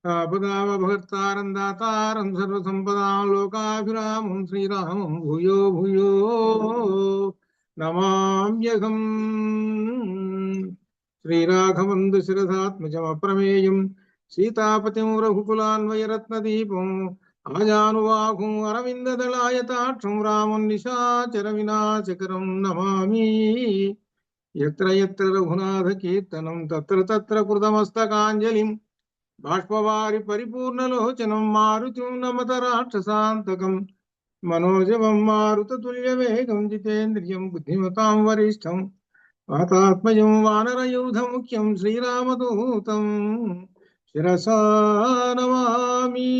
ఆపదామభర్తారం దాతారం సర్వసంపదాం లోకాభిరామం శ్రీరామం భూయో భూయో నమామ్యహం. శ్రీరాఘవందు శిరసాత్మజమప్రమేయం సీతాపతిం రఘుకులాన్వయరత్నదీపం ఆజానువాహుం అరవిందదళాయతాక్షం రామం నిశాచర వినాశకరం నమామి. ఎత్ర ఎత్ర రఘునాథ కీర్తనం తత్ర తత్ర కృతమస్తకాంజలిం బాష్పవారి పరిపూర్ణలోచనం మారుతిం నమత రాక్షసాంతకం మనోజవం మారుతతుల్యవేగం జితేంద్రియం బుద్ధిమతాం వరిష్టం వాతాత్మజం వానరయూధ ముఖ్యం శ్రీరామదూతం శిరసా నమామి.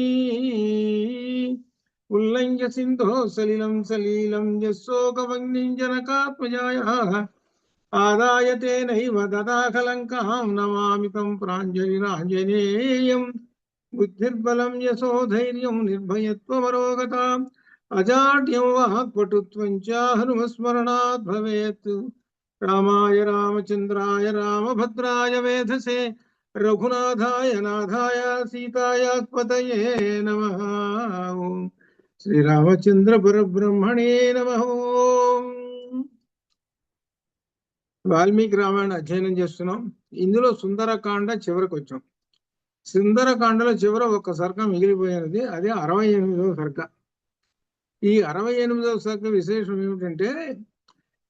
ఉల్లంఘ్య సింధో సలిలం సలీలం యశోకవగ్నిం జనకాత్మజాయాః ఆదాయ తేనైవ దదాకలంకాం నమామి తం ప్రాంజలిరాంజనేయం. బుద్ధిర్బలం యశోధైర్యం నిర్భయత్వమరోగత అజాడ్యం వాక్పటుత్వం చ హనుమస్మరణాత్ భవేత్. రామాయ రామచంద్రాయ రామభద్రాయ వేధసే రఘునాథాయ నాథాయ సీతాయ పతయే నమః. ఓం శ్రీరామచంద్ర పరబ్రహ్మణే నమః. వాల్మీకి రామాయణ అధ్యయనం చేస్తున్నాం. ఇందులో సుందరకాండ చివరికి వచ్చాం. సుందరకాండలో చివర ఒక సర్గ మిగిలిపోయినది, అదే 68వ సర్గ. ఈ 68వ సర్గ విశేషం ఏమిటంటే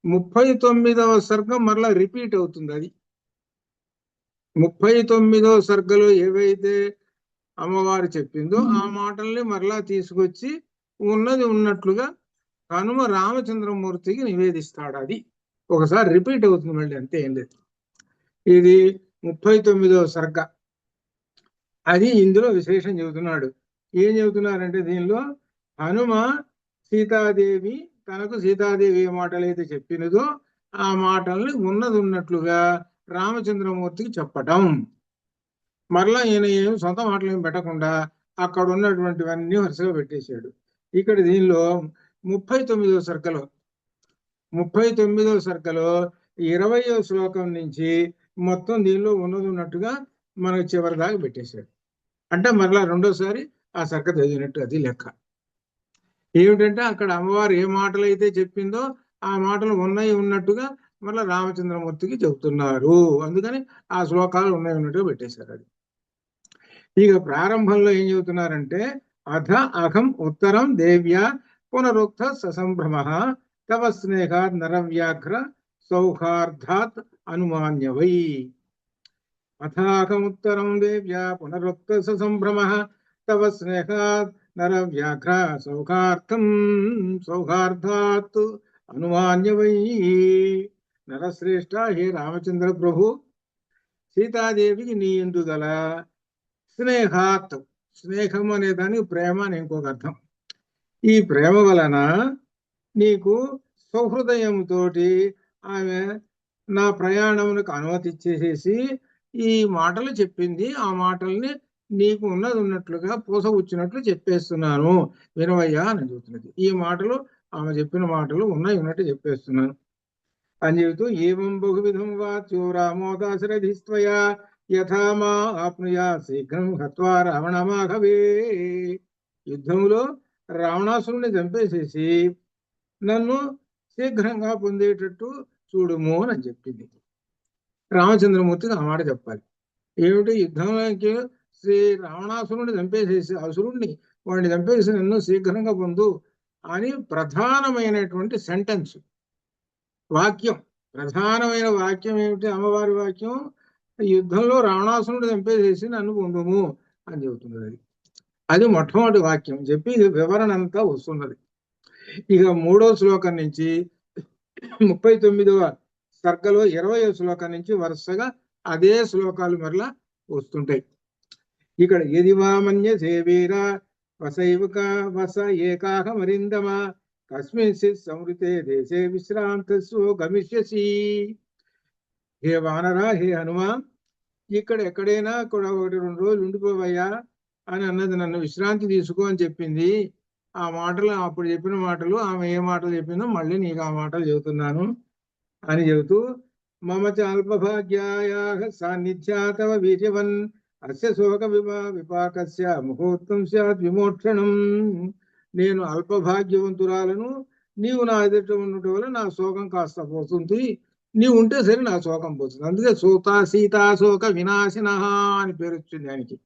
39వ సర్గ మరలా రిపీట్ అవుతుంది. అది 39వ సర్గలో ఏవైతే అమ్మవారు చెప్పిందో ఆ మాటల్ని మరలా తీసుకొచ్చి ఉన్నది ఉన్నట్లుగా హనుమ రామచంద్రమూర్తికి నివేదిస్తాడు. అది ఒకసారి రిపీట్ అవుతుంది మళ్ళీ, అంతే, ఏం లేదు. ఇది 39వ సర్గ. అది ఇందులో విశేషం చెబుతున్నాడు. ఏం చెబుతున్నారంటే దీనిలో హనుమ సీతాదేవి తనకు సీతాదేవి ఏ మాటలైతే చెప్పినదో ఆ మాటల్ని ఉన్నది ఉన్నట్లుగా రామచంద్రమూర్తికి చెప్పటం. మరలా ఈయన ఏం సొంత మాటలు ఏం పెట్టకుండా అక్కడ ఉన్నటువంటివన్నీ వరుసగా పెట్టేశాడు. ఇక్కడ దీనిలో 39వ సర్గలో 20వ శ్లోకం నుంచి మొత్తం దీనిలో ఉన్నది ఉన్నట్టుగా మనకు చివరి దాకా పెట్టేశాడు. అంటే మరలా రెండోసారి ఆ సర్గ చదివినట్టు అది లెక్క. ఏమిటంటే అక్కడ అమ్మవారు ఏ మాటలు అయితే చెప్పిందో ఆ మాటలు ఉన్నాయి ఉన్నట్టుగా మరలా రామచంద్రమూర్తికి చెబుతున్నారు. అందుకని ఆ శ్లోకాలు ఉన్నాయి ఉన్నట్టుగా పెట్టేశారు. అది ఇక ప్రారంభంలో ఏం చెబుతున్నారంటే అథ అహం ఉత్తరం దేవ్యా పునరుక్త ససంభ్రమ తవ స్నేహాత్ నరవ్యాఘ్ర సౌహార్దాత్ అనుమాన్యవై. అథాహముత్తరం దేవ్యా పునరుక్త ససంభ్రమ తవ స్నేహాత్ నరవ్యాఘ్ర సౌహార్దాత్ అనుమాన్యవై. నరశ్రేష్ఠ, హే రామచంద్ర ప్రభు, సీతాదేవికి నీ యందు గల స్నేహాత్, స్నేహం అనే దానికి ప్రేమ అని ఇంకొక అర్థం. ఈ ప్రేమ వలన నీకు సౌహృదయంతో ఆమె నా ప్రయాణమునకు అనుమతి ఇచ్చేసేసి ఈ మాటలు చెప్పింది. ఆ మాటల్ని నీకు ఉన్నది ఉన్నట్లుగా పూసగుచ్చినట్లు చెప్పేస్తున్నాను, వినవయ్యా అని చెబుతున్నది. ఈ మాటలు ఆమె చెప్పిన మాటలు ఉన్నాయి ఉన్నట్టు చెప్పేస్తున్నాను అని చెబుతూ ఏవం బహువిధం వాచ్యో రామోదాశరథిస్త్వయా యథా మా ఆప్నుయా శీఘ్రం హత్వా రావణమాఘవే. యుద్ధంలో రావణాసురుని చంపేసేసి నన్ను శీఘ్రంగా పొందేటట్టు చూడుము అని చెప్పింది. రామచంద్రమూర్తికి ఆ మాట చెప్పాలి. ఏమిటి? యుద్ధంలోకి శ్రీ రావణాసురుని చంపేసేసి, అసురుణ్ణి వాడిని చంపేసి నన్ను శీఘ్రంగా పొందు అని ప్రధానమైనటువంటి సెంటెన్స్, వాక్యం, ప్రధానమైన వాక్యం ఏమిటి? అమ్మవారి వాక్యం యుద్ధంలో రావణాసురుడు చంపేసేసి నన్ను పొందుము అని చెబుతున్నది. అది మొట్టమొదటి వాక్యం చెప్పి ఇది వివరణ అంతా వస్తున్నది. ఇక 3వ శ్లోకం నుంచి 39వ సర్గలో 20వ శ్లోకం నుంచి వరుసగా అదే శ్లోకాలు మరలా వస్తుంటాయి. ఇక్కడ ఎదివామన్య సేవీర వస ఏకాహమరిందమ కస్మించిత్ సంవృతే దేశే విశ్రాంతస్సు గమిష్యసి. హే వానరా, హే హనుమా, ఇక్కడ ఎక్కడైనా కూడా 1-2 రోజులు ఉండిపోవయ్యా అని అన్నది. నన్ను విశ్రాంతి తీసుకో అని చెప్పింది. ఆ మాటలు అప్పుడు చెప్పిన మాటలు, ఆమె ఏ మాటలు చెప్పిందో మళ్ళీ నీకు ఆ మాటలు చెబుతున్నాను అని చెబుతూ మమ చ అల్పభాగ్యాయాః సాన్నిధ్యా తవ వీర్యవన్ అస్య శోక విపాకస్య ముహూర్తం స్యాత్ విమోక్షణం. నేను అల్పభాగ్యవంతురాలను, నీవు నా ఎదుట ఉండటం వల్ల నా శోకం కాస్త పోతుంది. నీవు ఉంటే సరే నా శోకం పోతుంది. అందుకే సీతాశోక వినాశిన అని పేరు వచ్చింది ఆయనకి.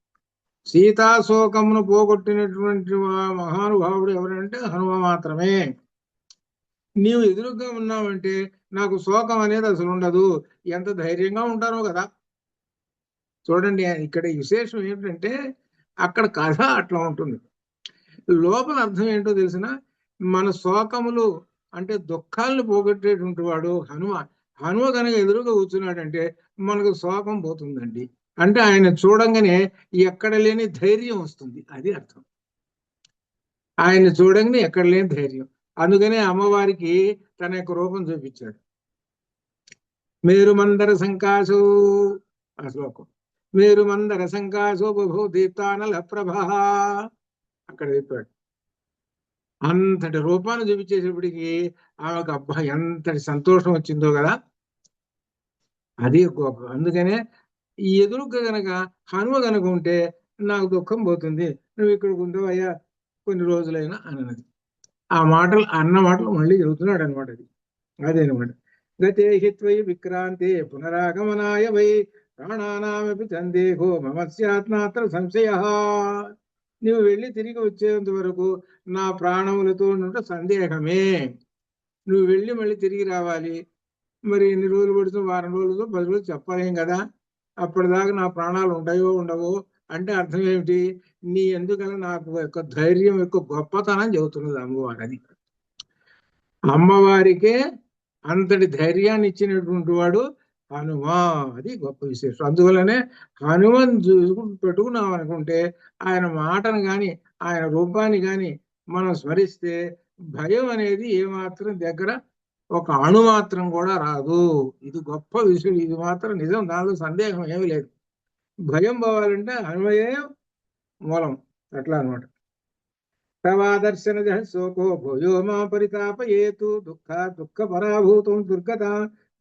సీతాశోకమును పోగొట్టినటువంటి మహానుభావుడు ఎవరంటే హనుమ మాత్రమే. నీవు ఎదురుగా ఉన్నావంటే నాకు శోకం అనేది అసలు ఉండదు. ఎంత ధైర్యంగా ఉంటారో కదా. చూడండి, ఇక్కడ విశేషం ఏమిటంటే అక్కడ కథ అట్లా ఉంటుంది. లోపల అర్థం ఏంటో తెలిసిన, మన శోకములు అంటే దుఃఖాలను పోగొట్టేటువంటి వాడు హనుమ. హనుమ కనుక ఎదురుగా కూర్చున్నాడంటే మనకు శోకం పోతుందండి. అంటే ఆయన చూడంగానే ఎక్కడ లేని ధైర్యం వస్తుంది, అది అర్థం. ఆయన చూడంగానే ఎక్కడ లేని ధైర్యం. అందుకనే అమ్మవారికి తన యొక్క రూపం చూపించాడు. మేరు మందర సంకాశో, ఆ శ్లోకం, మేరు మందర సంకాశో బభో దీప్తానల ప్రభ, అక్కడ చెప్పాడు. అంతటి రూపాన్ని చూపించేటప్పటికి ఆమెకు అబ్బా ఎంతటి సంతోషం వచ్చిందో కదా, అది గొప్ప. అందుకనే ఈ ఎదురుగా గనక హనుమ గనక ఉంటే నాకు దుఃఖం పోతుంది, నువ్వు ఇక్కడికి ఉండవు అయ్యా కొన్ని రోజులైనా అన్నది. ఆ మాటలు అన్న మాటలు మళ్ళీ చెబుతున్నాడు అనమాట. అదేనమాట. గతే హిత్వై విక్రాంతే పునరాగమనాయ వై ప్రాణానామపి సందేహో మమ స్యాత్నాత్ర సంశయ. నువ్వు వెళ్ళి తిరిగి వచ్చేంత వరకు నా ప్రాణములతో ఉంటే సందేహమే. నువ్వు వెళ్ళి మళ్ళీ తిరిగి రావాలి. మరి ఎన్ని రోజులు పడుతుంది? వారం రోజులతో 10 రోజులు చెప్పలేం కదా. అప్పటిదాకా నా ప్రాణాలు ఉంటాయో ఉండవో అంటే అర్థం ఏమిటి? నీ ఎందుకల నాకు యొక్క ధైర్యం యొక్క గొప్పతనం చెబుతున్నది అమ్మవారు. అది అమ్మవారికే అంతటి ధైర్యాన్ని ఇచ్చినటువంటి వాడు హనుమ. అది గొప్ప విశేషం. అందువల్లనే హనుమని పెట్టుకున్నాం అనుకుంటే ఆయన మాటను కానీ ఆయన రూపాన్ని కానీ మనం స్మరిస్తే భయం అనేది ఏమాత్రం దగ్గర ఒక అణు మాత్రం కూడా రాదు. ఇది గొప్ప విషయం. ఇది మాత్రం నిజం, దానిలో సందేహం ఏమీ లేదు. భయం పోవాలంటే హనుమయే మూలం. అట్లా అనమాట. తవాదర్శన శోకో భూయో మా పరితాపయేతు దుఃఖ పరాభూతం దుర్గత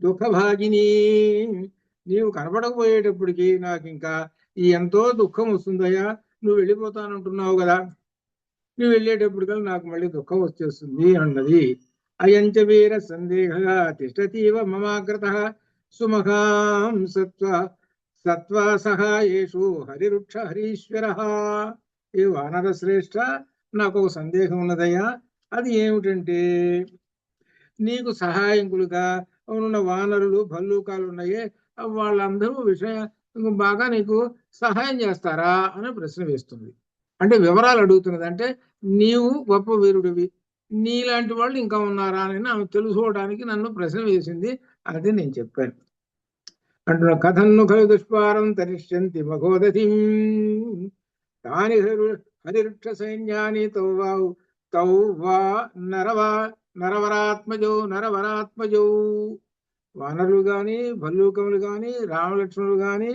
దుఃఖభాగిని. నీవు కనపడకపోయేటప్పటికి నాకు ఇంకా ఎంతో దుఃఖం వస్తుందయ్యా. నువ్వు వెళ్ళిపోతానంటున్నావు కదా, నువ్వు వెళ్ళేటప్పటికల్లా నాకు మళ్ళీ దుఃఖం వచ్చేస్తుంది అన్నది. అయంచ వీర సందేహ తిష్టతీవ మమాగ్రత సుమఖాం సత్వా సహాయేషు హరిరుక్ష హరీశ్వర. ఏ వానర శ్రేష్ఠ, నాకు ఒక సందేహం ఉన్నదయ్యా. అది ఏమిటంటే, నీకు సహాయకులుగా ఉన్న వానరులు భల్లూకాలు ఉన్నాయే, వాళ్ళందరూ బాగా నీకు సహాయం చేస్తారా అని ప్రశ్న వేస్తుంది. అంటే వివరాలు అడుగుతున్నది. అంటే నీవు గొప్ప వీరుడివి, నీలాంటి వాళ్ళు ఇంకా ఉన్నారా అని ఆమె తెలుసుకోవడానికి నన్ను ప్రశ్న వేసింది. అది నేను చెప్పాను అంటున్నా. కథన్ను ఖలు దుష్పారం తరిష్యంతి మఘోదధిం తాని హరివృక్ష సైన్యాన్ని తౌవా నరవరాత్మజౌ. వానరులు గాని భల్లూకములు గాని రామలక్ష్మణులు గాని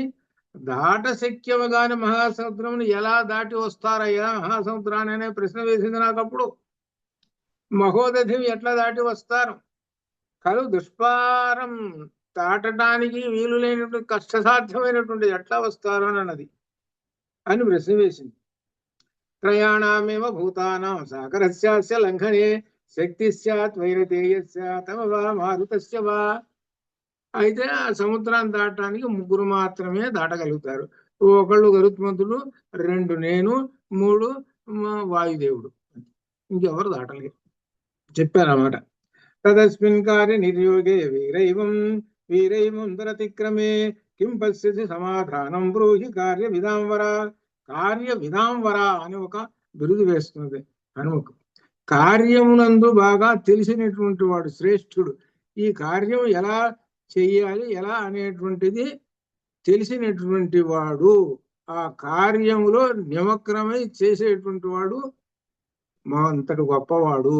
దాటశక్యము గాని మహాసముద్రమును ఎలా దాటి వస్తారయ్యా మహాసముద్రాన్ని అనే ప్రశ్న వేసింది నాకు అప్పుడు. మహోదధిం ఎట్లా దాటి వస్తారు? కలు దుష్పారం, దాటడానికి వీలు లేనటువంటి కష్టసాధ్యమైనటువంటి ఎట్లా వస్తారు అని అన్నది అని ప్రశ్న వేసింది. త్రయాణమేవ భూతానాం సాగరస్యాస్య లంఘనే శక్తి స్యాత్ వైరతేయస్య తమ వా మారుతస్య వా. అయితే ఆ సముద్రాన్ని దాటడానికి 3 మాత్రమే దాటగలుగుతారు. ఒకళ్ళు గరుత్మంతుడు, 2 నేను, 3 వాయుదేవుడు. ఇంకెవరు దాటలేరు చెప్పారన్నమాట. తదస్మిన్ కార్య నిర్యోగే వీరైవం దురతిక్రమే కిం పశ్యసి సమాధానం బ్రూహి కార్య విధాంవర అని ఒక బిరుదు వేస్తున్నది హనుమకు. కార్యమునందు బాగా తెలిసినటువంటి వాడు శ్రేష్ఠుడు. ఈ కార్యం ఎలా చెయ్యాలి ఎలా అనేటువంటిది తెలిసినటువంటి వాడు, ఆ కార్యములో నిమగ్నమై చేసేటువంటి వాడు మా అంతటి గొప్పవాడు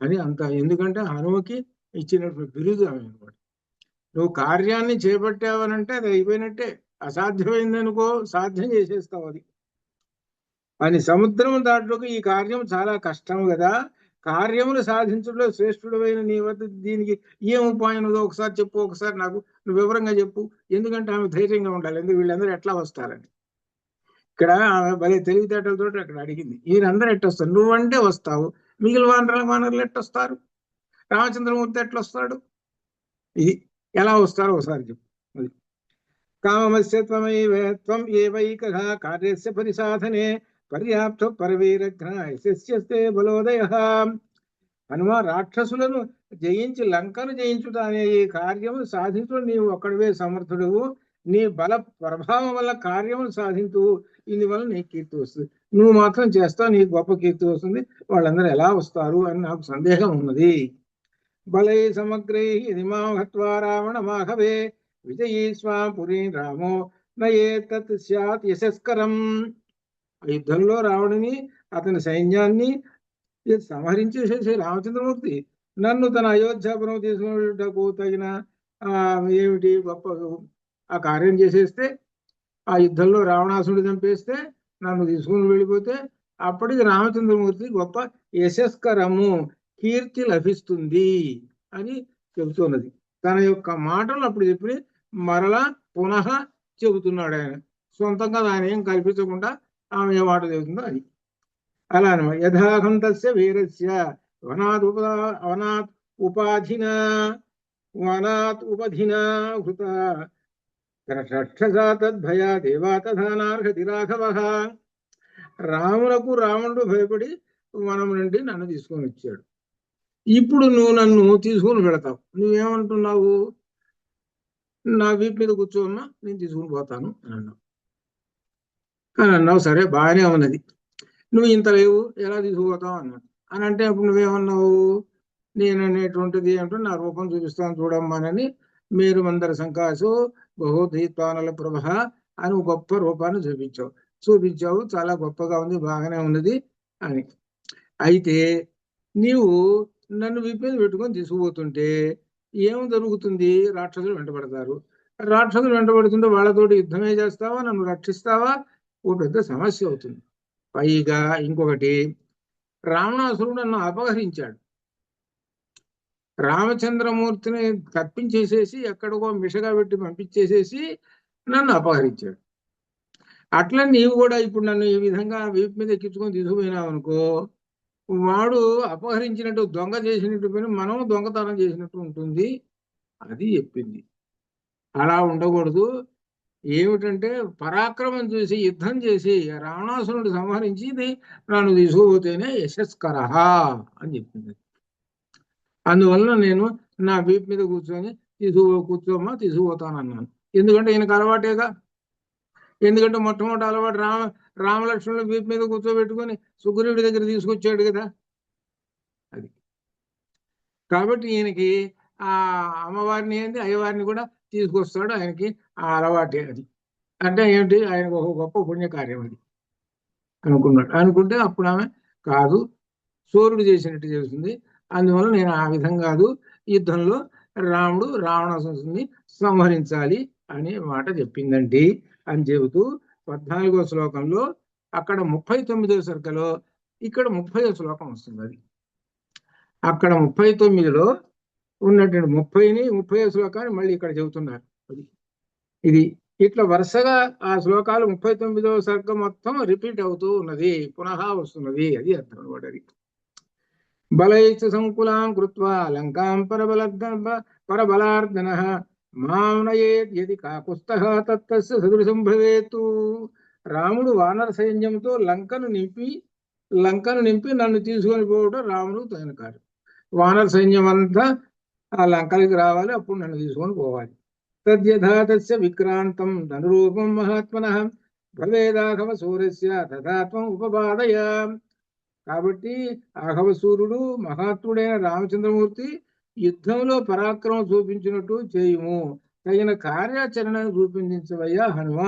అని అంత. ఎందుకంటే హనుమకి ఇచ్చినటువంటి బిరుదు ఆమె అనమాట. నువ్వు కార్యాన్ని చేపట్టావనంటే అది అయిపోయినట్టే. అసాధ్యమైందనుకో సాధ్యం చేసేస్తావు అది అని. సముద్రం దాంట్లోకి ఈ కార్యం చాలా కష్టం కదా, కార్యములు సాధించడంలో శ్రేష్ఠుడమైన నీ వద్ద దీనికి ఏం ఉపాయం ఉన్నదో ఒకసారి చెప్పు, ఒకసారి నాకు నువ్వు వివరంగా చెప్పు. ఎందుకంటే ఆమె ధైర్యంగా ఉండాలి, ఎందుకు వీళ్ళందరూ ఎట్లా వస్తారని. ఇక్కడ ఆమె భలే తెలివితేటలతో అక్కడ అడిగింది, వీళ్ళందరూ ఎట్టొస్తారు, నువ్వంటే వస్తావు, మిగిలిన వానరులు ఎట్టొస్తారు, రామచంద్రమూర్తి ఎట్లొస్తాడు, ఇది ఎలా వస్తారో ఒకసారి చెప్పు. అది కామమస్య త్వం ఏవైకః కార్యస్య పరిసాధనే పర్యాప్త పరవీరఘ్న యశస్యస్తే బలోదయః. హనుమ, రాక్షసులను జయించి లంకను జయించుట అనే ఈ కార్యము సాధించడం నీవు ఒక్కడివే సమర్థుడువు. నీ బల ప్రభావం వల్ల కార్యములు సాధించు, ఇందువల్ల నీ కీర్తి వస్తుంది. నువ్వు మాత్రం చేస్తావు, నీకు గొప్ప కీర్తి వస్తుంది. వాళ్ళందరూ ఎలా వస్తారు అని నాకు సందేహం ఉన్నది. బలై సమగ్రై ఇమాం హత్వా రావణ మాఘవే విజయీ స్వాం పురీ రామో నయే తత్ స్యాత్ యశస్కరం. ఆ యుద్ధంలో రావణుని అతని సైన్యాన్ని సంహరించేసేసి రామచంద్రమూర్తి నన్ను తన అయోధ్యాపురం తీసుకునేటకు తగిన ఏమిటి గొప్ప ఆ కార్యం చేసేస్తే, ఆ యుద్ధంలో రావణాసుడు చంపేస్తే, నన్ను తీసుకుని వెళ్ళిపోతే అప్పటికి రామచంద్రమూర్తి గొప్ప యశస్కరము, కీర్తి లభిస్తుంది అని చెబుతున్నది. తన యొక్క మాటలు అప్పుడు చెప్పి మరలా పునః చెబుతున్నాడు ఆయన. సొంతంగా ఆయన ఏం కల్పించకుండా ఆమె ఏ మాట చెబుతుందో అది. అలా అనమాట. యథాహం తస్య వీరస్య వనాత్ ఉపధినా హృత రక్షసా తద్భయా దేవా తథానార్హతి రాఘవః. రాములకు రావణుడు భయపడి వనం నుండి నన్ను తీసుకొని వచ్చాడు. ఇప్పుడు నువ్వు నన్ను తీసుకుని వెళతావు, నువ్వేమంటున్నావు, నా వీపు మీద కూర్చోన్నా నేను తీసుకుని పోతాను అని అన్నావు. సరే, బాగానే ఉన్నది. నువ్వు ఇంత లేవు, ఎలా తీసుకుపోతావు అన్నాడు. అని అంటే అప్పుడు నువ్వేమన్నావు, నేను అనేటువంటిది అంటే నా రూపం చూపిస్తాను చూడమ్మానని, మీరు మందర సంకాసు బహుదీత్వానల ప్రభ అని గొప్ప రూపాన్ని చూపించావు, చాలా గొప్పగా ఉంది, బాగానే ఉన్నది అని. అయితే నీవు నన్ను వీపు మీద పెట్టుకొని తీసుకుపోతుంటే ఏం జరుగుతుంది, రాక్షసులు వెంటబడతారు. రాక్షసులు వెంటబడుతుంటే వాళ్ళతోటి యుద్ధమే చేస్తావా, నన్ను రక్షిస్తావా, ఓ పెద్ద సమస్య అవుతుంది. పైగా ఇంకొకటి, రావణాసురుడు నన్ను అపహరించాడు, రామచంద్రమూర్తిని తప్పించేసేసి ఎక్కడికో మిషగా పెట్టి పంపించేసేసి నన్ను అపహరించాడు. అట్లా నీవు కూడా ఇప్పుడు నన్ను ఈ విధంగా వీపు మీద ఎక్కించుకొని తీసుకుపోయినావు అనుకో, వాడు అపహరించినట్టు, దొంగ చేసినట్టు పని మనం దొంగతనం చేసినట్టు ఉంటుంది. అది చెప్పింది. అలా ఉండకూడదు. ఏమిటంటే పరాక్రమం చూసి యుద్ధం చేసి రావణాసురుడు సంహరించి నన్ను తీసుకుపోతేనే యశస్కర అని చెప్పింది. అందువల్ల నేను నా వీపు మీద కూర్చొని కూర్చోమ్మా తీసుకుపోతానన్నాను. ఎందుకంటే ఈయనకు అలవాటేగా. ఎందుకంటే మొట్టమొదటి అలవాటు రామలక్ష్మణుల వీపు మీద కూర్చోబెట్టుకొని సుగ్రీవుడి దగ్గర తీసుకొచ్చాడు కదా, అది. కాబట్టి ఈయనకి ఆ అమ్మవారిని ఏంటి అయ్యవారిని కూడా తీసుకొస్తాడు, ఆయనకి ఆ అలవాటే అది. అంటే ఏమిటి, ఆయనకు ఒక గొప్ప పుణ్యకార్యం అది అనుకున్నాడు. అనుకుంటే అప్పుడు ఆమె కాదు, సూర్యుడు చేసినట్టు చేస్తుంది, అందువల్ల నేను ఆ విధంగా కాదు, యుద్ధంలో రాముడు రావణాసురుడిని సంహరించాలి అనే మాట చెప్పిందండి అని చెబుతూ 14వ శ్లోకంలో, అక్కడ 39వ సర్గలో ఇక్కడ 30వ శ్లోకం వస్తుంది. అది అక్కడ 39లో ఉన్నటువంటి 30వ శ్లోకాన్ని మళ్ళీ ఇక్కడ చెబుతున్నారు. ఇది ఇట్లా వరుసగా ఆ శ్లోకాలు 39వ సర్గం మొత్తం రిపీట్ అవుతూ ఉన్నది, పునః వస్తున్నది, అది అర్థం అనమాట. అది బలైచ సంకులాం కృత్వా లంకాం పరబలార్దనః మాం నయేత్ యది కాకుస్తః తత్తస్య సదృశం భవేత్. రాముడు వానర సైన్యంతో లంకను నింపి నన్ను తీసుకొని పోవడం రాముడు తగిన కార్యం. వానర సైన్యం అంతా ఆ లంకలకి రావాలి, అప్పుడు నన్ను తీసుకొని పోవాలి. తద్యథా తస్య విక్రాంతం ధనురూపం మహాత్మనః భవేదాఘవ సూర్యస్య తథాత్మం ఉపపాదయ. కాబట్టి ఆఘవసూర్యుడు మహాత్ముడైన రామచంద్రమూర్తి యుద్ధంలో పరాక్రమం చూపించినట్టు చేయుము, తగిన కార్యాచరణను రూపొందించవయ్యా హనుమ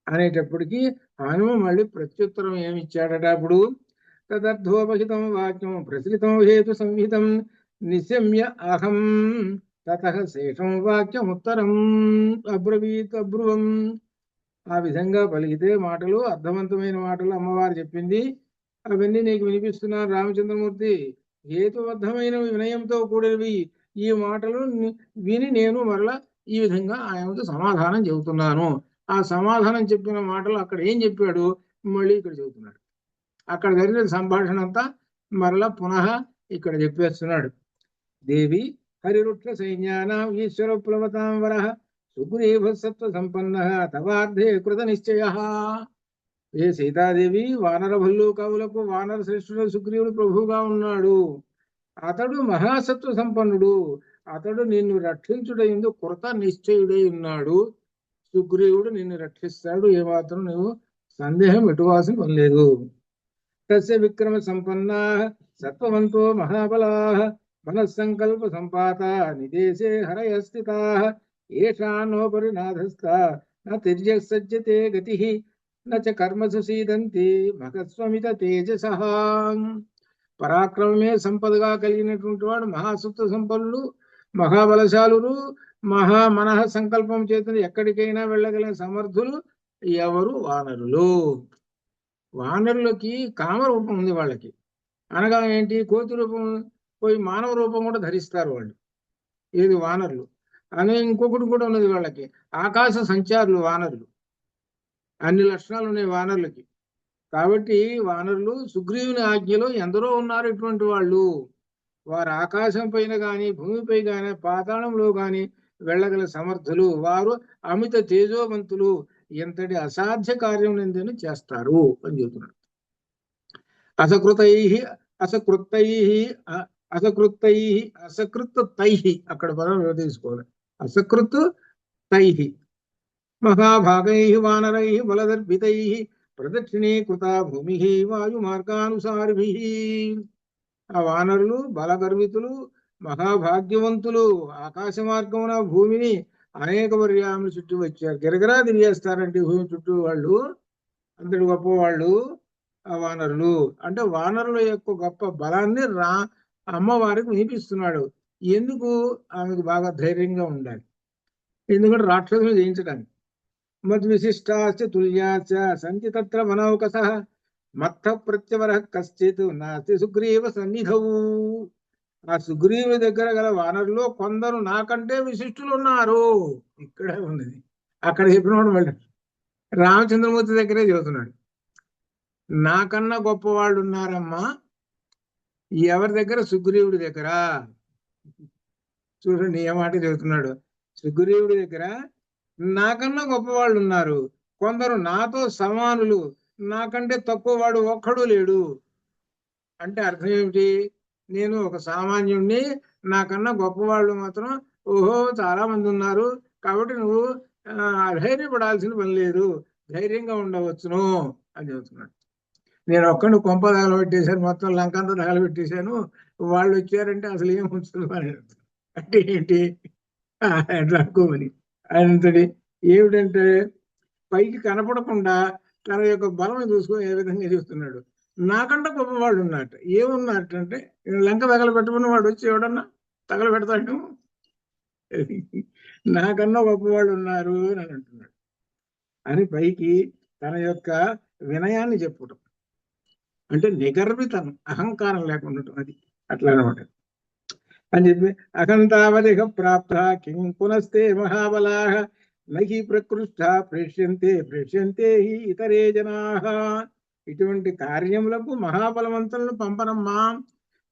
అనేటప్పటికీ హనుమ మళ్ళీ ప్రత్యుత్తరం ఏమిచ్చాడట అప్పుడు, తదర్థోపహితం వాక్యం ప్రచలితం హేతు సంహితం నిశమ్య అహం తతః శేషం వాక్యం ఉత్తరం అబ్రువం. ఆ విధంగా పలికితే మాటలు, అర్థవంతమైన మాటలు అమ్మవారు చెప్పింది. అవన్నీ నీకు వినిపిస్తున్నాను రామచంద్రమూర్తి. హేతుబద్ధమైన వినయంతో కూడినవి ఈ మాటలు విని నేను మరలా ఈ విధంగా ఆయనతో సమాధానం చెబుతున్నాను. ఆ సమాధానం చెప్పిన మాటలు అక్కడ ఏం చెప్పాడు మళ్ళీ ఇక్కడ చెబుతున్నాడు. అక్కడ జరిగిన సంభాషణ అంతా మరలా పునః ఇక్కడ చెప్పేస్తున్నాడు. దేవి హరిరుక్ష సైన్యానాం ఈశ్వర ప్లవతాం వరః సుగ్రీవ సత్వ సంపన్న తవార్థే కృత నిశ్చయ. ఏ సీతాదేవి వానర భల్లూకవులకు వానర శ్రేష్ఠుడు సుగ్రీవుడు ప్రభువుగా ఉన్నాడు. అతడు మహాసత్వ సంపన్నుడు. అతడు నిన్ను రక్షించుటయందు కృత నిశ్చయుడై ఉన్నాడు. సుగ్రీవుడు నిన్ను రక్షిస్తాడు, ఏమాత్రం నువ్వు సందేహం ఎటువాల్సిన పని లేదు. తస్య విక్రమ సంపన్నా సత్వవంతో మహాబలాః మనస్సంకల్ప సంపాత నిదేశే హరయ స్థితాః ఏషాన్నోపరి నాథస్థా న తిర్యసజ్జతే గతిః న చ కర్మసు సీదంతి మహస్వమిత తేజసః. పరాక్రమమే సంపదగా కలిగినటువంటి వాడు మహాసత్వ సంపన్నులు, మహాబలశాలులు, మనః సంకల్పం చేత ఎక్కడికైనా వెళ్ళగలిగిన సమర్థులు ఎవరు? వానరులు. వానరులకి కామరూపం ఉంది వాళ్ళకి. అనగా ఏంటి? కోతి రూపం పోయి మానవ రూపం కూడా ధరిస్తారు వాళ్ళు. ఏది? వానరులు. అనే ఇంకొకటి కూడా ఉన్నది వాళ్ళకి, ఆకాశ సంచారులు వానరులు. అన్ని లక్షణాలు ఉన్నాయి వానరులకి. కాబట్టి వానరులు సుగ్రీవుని ఆజ్ఞలో ఎందరో ఉన్నారు ఇటువంటి వాళ్ళు. వారు ఆకాశం పైన కానీ భూమిపై కానీ పాతాళంలో కానీ వెళ్ళగల సమర్థులు. వారు అమిత తేజోవంతులు. ఎంతటి అసాధ్య కార్యం నిందని చేస్తారు అని చెబుతున్నాడు. అసకృత్ తై అక్కడ పదం తీసుకోవాలి. అసకృత్ తై మహాభాగై వానరై బలదర్భితై ప్రదక్షిణీకృత భూమి వాయు మార్గానుసారిభి. ఆ వానరులు బలగర్వితులు, మహాభాగ్యవంతులు. ఆకాశ మార్గమున భూమిని అనేక పర్యాములు చుట్టూ వచ్చారు. గిరగిరా తిరిగేస్తారంటే భూమి చుట్టూ వాళ్ళు. అంతటి గొప్ప వాళ్ళు ఆ వానరులు. అంటే వానరుల యొక్క గొప్ప బలాన్ని అమ్మవారికి వినిపిస్తున్నాడు. ఎందుకు? ఆమెకు బాగా ధైర్యంగా ఉండాలి. ఎందుకంటే రాక్షసులు జయించడానికి. మద్విశిష్టాశ్చ తుల్యాశ్చ సంచి తత్ర మనౌకసః మత్త ప్రత్యవరః కశ్చిత్ నాస్తి సుగ్రీవ సన్నిధౌ. ఆ సుగ్రీవుని దగ్గర గల వానరులో కొందరు నాకంటే విశిష్టులు ఉన్నారు. ఇక్కడే ఉన్నది. అక్కడ చెప్పినవాడు మళ్ళీ రామచంద్రమూర్తి దగ్గరే చెబుతున్నాడు. నాకన్నా గొప్ప వాళ్ళు ఉన్నారమ్మా. ఎవరి దగ్గర? సుగ్రీవుడి దగ్గర. చూడండి ఏ మాట చెబుతున్నాడు. సుగ్రీవుడి దగ్గర నాకన్నా గొప్పవాళ్ళు ఉన్నారు. కొందరు నాతో సమానులు, నాకంటే తక్కువ వాడు ఒక్కడు లేడు. అంటే అర్థం ఏమిటి? నేను ఒక సామాన్యుణ్ణి, నాకన్నా గొప్పవాళ్ళు మాత్రం ఓహో చాలా మంది ఉన్నారు. కాబట్టి నువ్వు అధైర్యపడాల్సిన పని లేదు, ధైర్యంగా ఉండవచ్చును అని చెబుతున్నాడు. నేను ఒక్కడిని కొంప తగలబెట్టేశాను, మొత్తం లంకంతా తగలబెట్టేశాను, వాళ్ళు వచ్చారంటే అసలు ఏం ఉంచదు అని. అంటే ఏంటి? ఎట్లా అనుకోమని అంతటి ఏమిటంటే పైకి కనపడకుండా తన యొక్క బలం చూసుకొని ఏ విధంగా చూస్తున్నాడు. నాకంటే గొప్ప వాళ్ళు ఉన్నట్టు. ఏమున్నట్టంటే లంక తగలబెట్టమని వాడు వచ్చి ఎవడన్నా తగలబెడతాడు. నాకన్నా గొప్పవాళ్ళు ఉన్నారు అని అంటున్నాడు. అని పైకి తన యొక్క వినయాన్ని చెప్పటం అంటే నిగర్వితనం, అహంకారం లేకుండా అది అట్లా అనమాట అని చెప్పి అహంతావధిక ప్రాప్త కిం పునస్తే మహాబలాః నహి ప్రకృష్ట ప్రేష్యంతే హి ఇతరే జనాః. ఇటువంటి కార్యములకు మహాబలవంతులను పంపనమ్మా.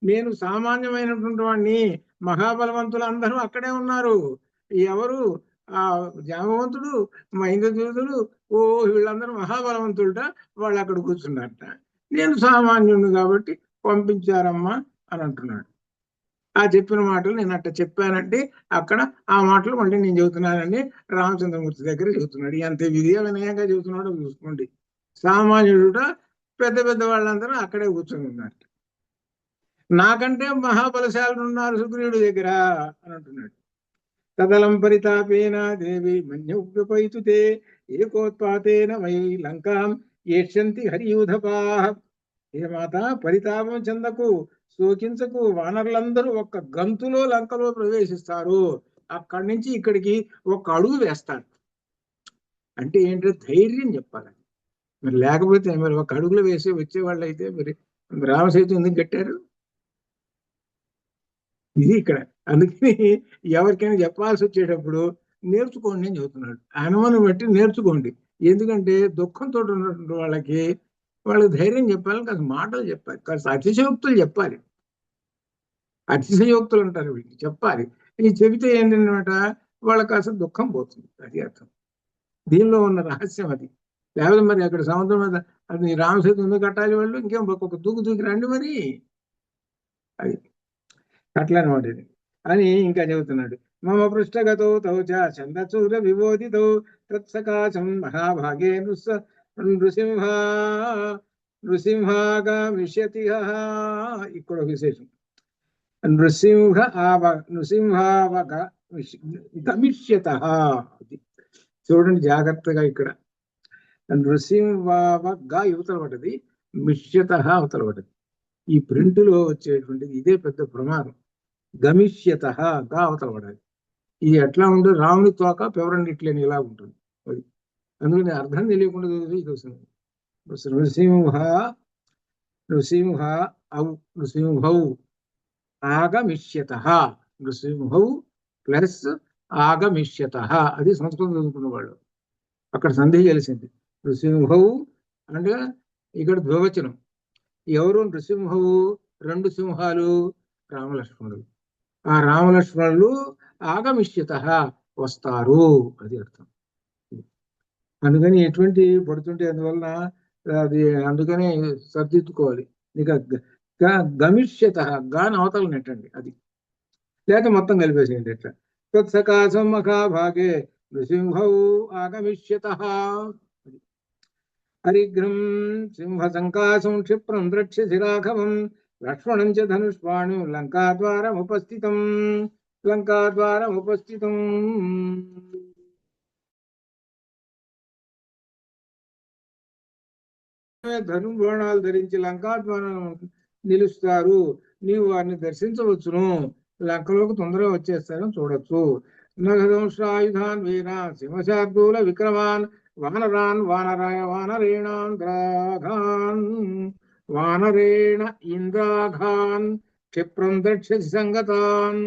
నేను సామాన్యమైనటువంటి వాడిని, మహాబలవంతులు అందరూ అక్కడే ఉన్నారు. ఎవరు? ఆ జామవంతుడు, మహింద్రదూతులు, వీళ్ళందరూ మహాబలవంతులట, వాళ్ళు అక్కడ కూర్చున్నారట. నేను సామాన్యుడు కాబట్టి పంపించారమ్మా అని అంటున్నాడు. ఆ చెప్పిన మాటలు నేను అట్లా చెప్పానంటే అక్కడ ఆ మాటలు మళ్ళీ నేను చెబుతున్నానని రామచంద్రమూర్తి దగ్గర చెబుతున్నాడు. ఎంత విధిగా వినయంగా చెబుతున్నాడో చూసుకోండి. సామాన్యుడుట పెద్ద పెద్ద వాళ్ళందరూ అక్కడే కూర్చొని ఉన్నారు. నాకంటే మహాబలశాలు ఉన్నారు సుగ్రీవుడి దగ్గర అని అంటున్నాడు. తదలం పరితాపేన దేవి మన్యుపైతుతే ఏకోత్పాతేన వై లంకాం ఏష్యంతి హరియూధపాః. ఏ మాత పరితాపం చెందకు, శోకించకు. వానరులందరూ ఒక్క గంతులో లంకలో ప్రవేశిస్తారు. అక్కడి నుంచి ఇక్కడికి ఒక అడుగు వేస్తారు. అంటే ఏంటంటే ధైర్యం చెప్పాలి. మరి లేకపోతే మరి ఒక అడుగులో వేసి వచ్చేవాళ్ళు అయితే మరి రామసేతు ఎందుకు కట్టారు? ఇది ఇక్కడ. అందుకని ఎవరికైనా చెప్పాల్సి వచ్చేటప్పుడు నేర్చుకోండి అని చెబుతున్నాడు. అనుమానం బట్టి నేర్చుకోండి. ఎందుకంటే దుఃఖంతో ఉన్నటువంటి వాళ్ళకి ధైర్యం చెప్పాలి, కాస్త మాటలు చెప్పాలి, కాస్త అతిశయోక్తులు చెప్పాలి. అతిశయోక్తులు అంటారు వీటిని, చెప్పాలి. ఇది చెబితే ఏంటన్నమాట, వాళ్ళకి కాస్త దుఃఖం పోతుంది. అది అర్థం, దీనిలో ఉన్న రహస్యం అది. లేకపోతే మరి అక్కడ సముద్రం మీద అది రామసేతు ఎందుకు కట్టాలి వాళ్ళు? ఇంకేం ఒక్కొక్క దూకి రండి మరి. అది అట్లా అనమాట ఇది అని ఇంకా చెబుతున్నాడు. మమ పృష్ఠగతో తౌ చ చందచూర విబోధితౌ తత్సకాశం మహాభాగే నృసింహ నృసింహాగమిష్యతి. ఇక్కడ విశేషం, నృసింహావగ గమిష్యత. చూడండి జాగ్రత్తగా, ఇక్కడ నృసింహావగ యువతల పడ్డది, మిష్యత అవతల పడ్డది. ఈ ప్రింటులో వచ్చేటువంటిది ఇదే పెద్ద ప్రమాదం. గమిష్యత గా అవతల పడాలి. ఇది ఎట్లా ఉంటుంది, రాముని తోక పెవరండిట్లేని ఇలా ఉంటుంది అది. అందుకని అర్థం తెలియకుండా ఇది వస్తుంది. నృసింహౌ ఆగమిష్యత, నృసింహౌ ప్లస్ ఆగమిష్యత, అది సంస్కృతం చదువుకున్న వాళ్ళు అక్కడ సంధి కలిసింది. నృసింహౌ అంటే ఇక్కడ ద్వివచనం. ఎవరు నృసింహవు? రెండు సింహాలు రామలక్ష్మణుడు. ఆ రామలక్ష్మణులు ఆగమిష్యత వస్తారు, అది అర్థం. అందుకని ఎటువంటి పడుతుంటే అందువలన అది అందుకనే సర్దిద్దుకోవాలి. ఇక గమిష్యత గాని అవతల నెట్టండి, అది లేక మొత్తం కలిపేసేయండి. ఎట్లా తత్సకాశం మఖాభాగే నృసింహౌ ఆగమిష్యత. హరిగ్రం సింహ సంకాశం క్షిప్రం ద్రక్ష్యసి రాఘవం లక్ష్మణం చ ధనుష్పాణి లంకాద్వారముపస్థితం. ధనుర్బాణాలు ధరించి లంకాద్వారం నిలుస్తారు. నీవు వారిని దర్శించవచ్చును, లంకలోకి తొందరగా వచ్చేస్తారని చూడొచ్చు. నగదంశ్రాయుధాన్ వీరా సింహశార్దూల విక్రమాన్ వానరాన్ వానరేణ ఇంద్రాఘాన్ క్షిప్రం ద్రక్ష్యసి సంగతాన్.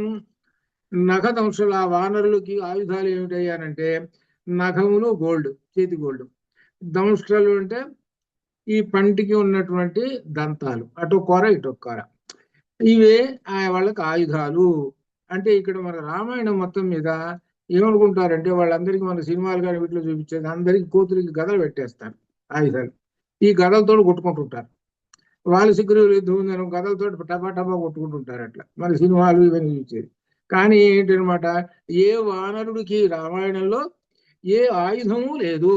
నఖదంశుల వానరులకి ఆయుధాలు ఏమిటయ్యానంటే నఖములు గోల్డ్, చేతి గోల్డ్. దంష్ట్రలు అంటే ఈ పంటికి ఉన్నటువంటి దంతాలు, అటు కూర ఇటు కూర, ఇవే వాళ్ళకి ఆయుధాలు. అంటే ఇక్కడ మన రామాయణం మొత్తం మీద ఏమనుకుంటారంటే వాళ్ళందరికీ మన సినిమాలు కానీ వీటిలో చూపించేది అందరికి కోతులకి గదలు పెట్టేస్తారు ఆయుధాలు. ఈ గదలతో కొట్టుకుంటుంటారు. వాళ్ళు సిగ్గురువులు యుద్ధం ఉందని గదలతో టపా టపా కొట్టుకుంటుంటారు. అట్లా మన సినిమాలు ఇవన్నీ చూసేది. కానీ ఏంటనమాట, ఏ వానరుడికి రామాయణంలో ఏ ఆయుధము లేదు.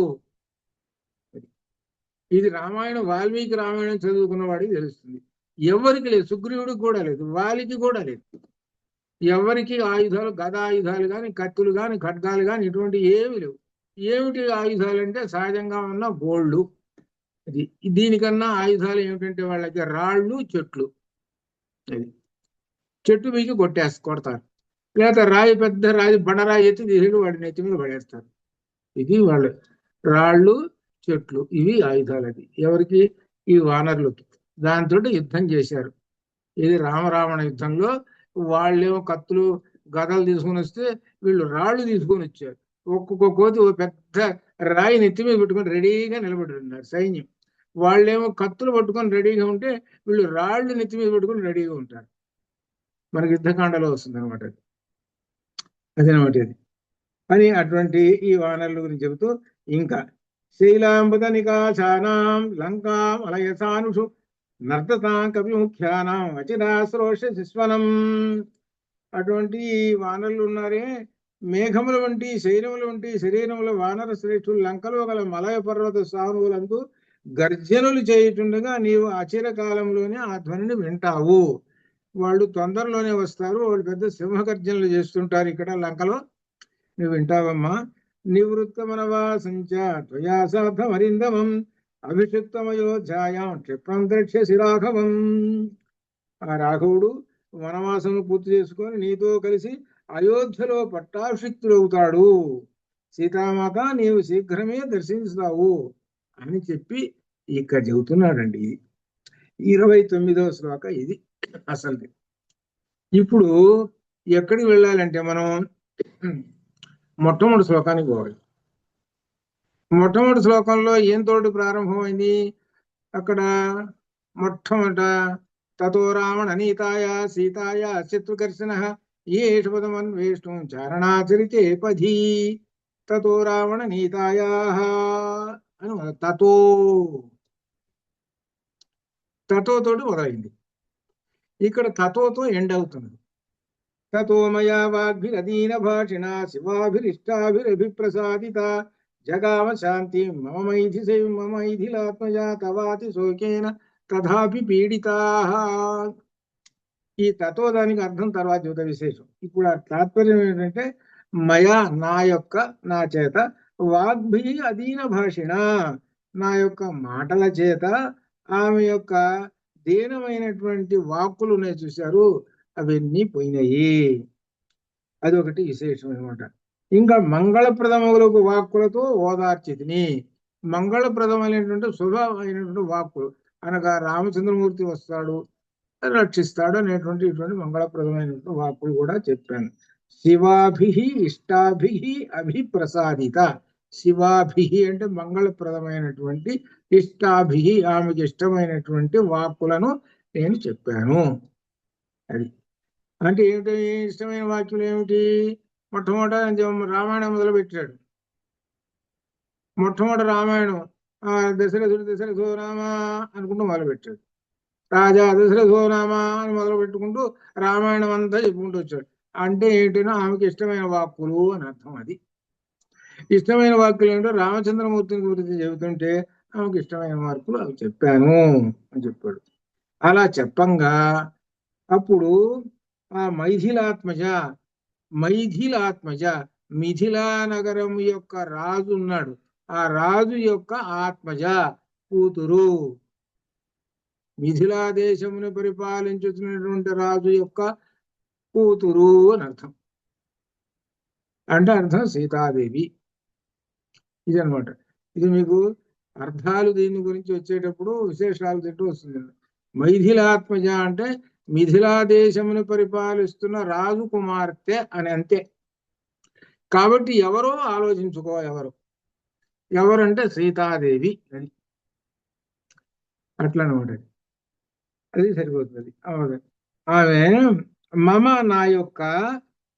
ఇది రామాయణం వాల్మీకి రామాయణం చదువుకున్న వాడికి తెలుస్తుంది. ఎవరికి లేదు, సుగ్రీవుడికి కూడా లేదు, వాలికి కూడా లేదు. ఎవరికి ఆయుధాలు, గదాయుధాలు కానీ కత్తులు కానీ ఖడ్గాలు కానీ ఇటువంటి ఏమి లేవు. ఏమిటి ఆయుధాలు అంటే సహజంగా ఉన్న గోళ్ళు. అది దీనికన్నా ఆయుధాలు ఏమిటంటే వాళ్ళకి రాళ్ళు, చెట్లు. అది చెట్టు మీకు కొడతారు, లేదా రాయి, పెద్ద రాయి, బండరాయి ఎత్తి తీసుకెళ్ళి వాడి నెత్తి మీద పడేస్తారు. ఇది వాళ్ళు రాళ్ళు, చెట్లు, ఇవి ఆయుధాలు. అది ఎవరికి? ఈ వానరులకి. దాంతో యుద్ధం చేశారు. ఇది రామరావణ యుద్ధంలో వాళ్ళేమో కత్తులు గదలు తీసుకొని వస్తే వీళ్ళు రాళ్ళు తీసుకొని వచ్చారు. ఒక్కొక్క కోతి ఓ పెద్ద రాయి నెత్తి మీద పెట్టుకొని రెడీగా నిలబడి ఉన్నారు సైన్యం. వాళ్ళేమో కత్తులు పట్టుకొని రెడీగా ఉంటే వీళ్ళు రాళ్ళు నెత్తి మీద పెట్టుకొని రెడీగా ఉంటారు. మనకి యుద్ధకాండలో వస్తుంది అనమాట అది. అదనమాట ఇది అని. అటువంటి ఈ వానరుల గురించి చెబుతూ ఇంకా శైలాంబుద నికాశానాం లంకాం అలయసానుషు నర్తతాం కవిముఖ్యానాం అచిరాశ్రోష శిస్వనం. అటువంటి వానరులు ఉన్నారే, మేఘముల వంటి శైలముల వంటి శరీరముల వానర శ్రేష్ఠులు లంకలో గల మలయ పర్వత సానువులందు గర్జనులు చేయుచుండగా నీవు అచిరకాలంలోనే ఆ ధ్వనిని వింటావు. వాళ్ళు తొందరలోనే వస్తారు, వాళ్ళు పెద్ద సింహగర్జనలు చేస్తుంటారు ఇక్కడ లంకలో, నువ్వు వింటావమ్మా. నివృత్తమనవాసంచ త్వయా సాధమరిందమం అభిషిక్తమయోధ్యాయాం క్షిప్రం ద్రక్ష్యసి రాఘవం. ఆ రాఘవుడు వనవాసం పూర్తి చేసుకొని నీతో కలిసి అయోధ్యలో పట్టాభిషిక్తుడవుతాడు. సీతామాత నీవు శీఘ్రమే దర్శిస్తావు అని చెప్పి ఇక్కడ చెబుతున్నాడండి. ఇది 29వ శ్లోక ఇది అసలు. ఇప్పుడు ఎక్కడికి వెళ్ళాలంటే మనం మొట్టమొదటి శ్లోకానికి పోవాలి. మొట్టమొదటి శ్లోకంలో ఏం తోటి ప్రారంభమైంది? అక్కడ మొట్టమొదట తతో రావణ నీతాయ సీతాయ శత్రుకర్షణ ఏషు పదమన్వేష్టం చారణాచరితే పధి తతో రావణ నీతాయ అని తతో తోటి మొదలైంది. ఇక్కడ తతోతో ఎండ్ అవుతున్నది. తతో మయా వాగ్భిరదీన భాషిణ శివాభిరిష్టాభిరభిప్రసాదిత జగామ శాంతి మమ మైథిలాత్మజా తవాతి శోకేన తథాపి పీడితా. ఈ తతో దానికి అర్థం తర్వాత యువత విశేషం. ఇప్పుడు ఆ తాత్పర్యం ఏంటంటే మయా నా చేత వాగ్భి అధీన భాషిణ నా యొక్క మాటల చేత ఆమె యొక్క దీనమైనటువంటి వాక్కులు నేను చూశారు, అవన్నీ పోయినాయి. అది ఒకటి విశేషం అనమాట. ఇంకా మంగళప్రదములకు వాక్కులతో ఓదార్చితిని. మంగళప్రదమైనటువంటి శుభమైనటువంటి వాక్కులు అనగా రామచంద్రమూర్తి వస్తాడు, రక్షిస్తాడు అనేటువంటి ఇటువంటి మంగళప్రదమైనటువంటి వాక్కులు కూడా చెప్పాను. శివాభి ఇష్టాభి అభిప్రసాదిత. శివాభి అంటే మంగళప్రదమైనటువంటి, ఇష్టాభి ఆమెకి ఇష్టమైనటువంటి వాక్కులను నేను చెప్పాను. అది అంటే ఏమిటి? ఇష్టమైన వాక్యులు ఏమిటి? మొట్టమొదట రామాయణం మొదలుపెట్టాడు. మొట్టమొదటి రామాయణం దశరథో రామ అనుకుంటూ మొదలుపెట్టాడు. రాజా దశరథో రామ అని మొదలు పెట్టుకుంటూ రామాయణం అంతా చెప్పుకుంటూ వచ్చాడు. అంటే ఏంటంటే ఆమెకి ఇష్టమైన వాక్కులు అని అర్థం. అది ఇష్టమైన వాక్కులు ఏంటో రామచంద్రమూర్తిని గురించి చెబుతుంటే ఆమెకి ఇష్టమైన వాక్కులు అవి చెప్పాను అని చెప్పాడు. అలా చెప్పంగా అప్పుడు ఆ మైథిలాత్మజ మిథిలా నగరం యొక్క రాజు ఉన్నాడు. ఆ రాజు యొక్క ఆత్మజ కూతురు, మిథిలా దేశమును పరిపాలించుతున్నటువంటి రాజు యొక్క కూతురు అని అర్థం. అంటే అర్థం సీతాదేవి. ఇది అనమాట. ఇది మీకు అర్థాలు దీని గురించి వచ్చేటప్పుడు విశేషాలు తింటూ వస్తుంది. మైథిలాత్మజ అంటే మిథిలా దేశమును పరిపాలిస్తున్న రాజు కుమార్తె అని అంతే. కాబట్టి ఎవరో ఆలోచించుకో, ఎవరంటే సీతాదేవి అని అట్లా అనమాట. అది సరిపోతుంది. ఆమె మమ నా యొక్క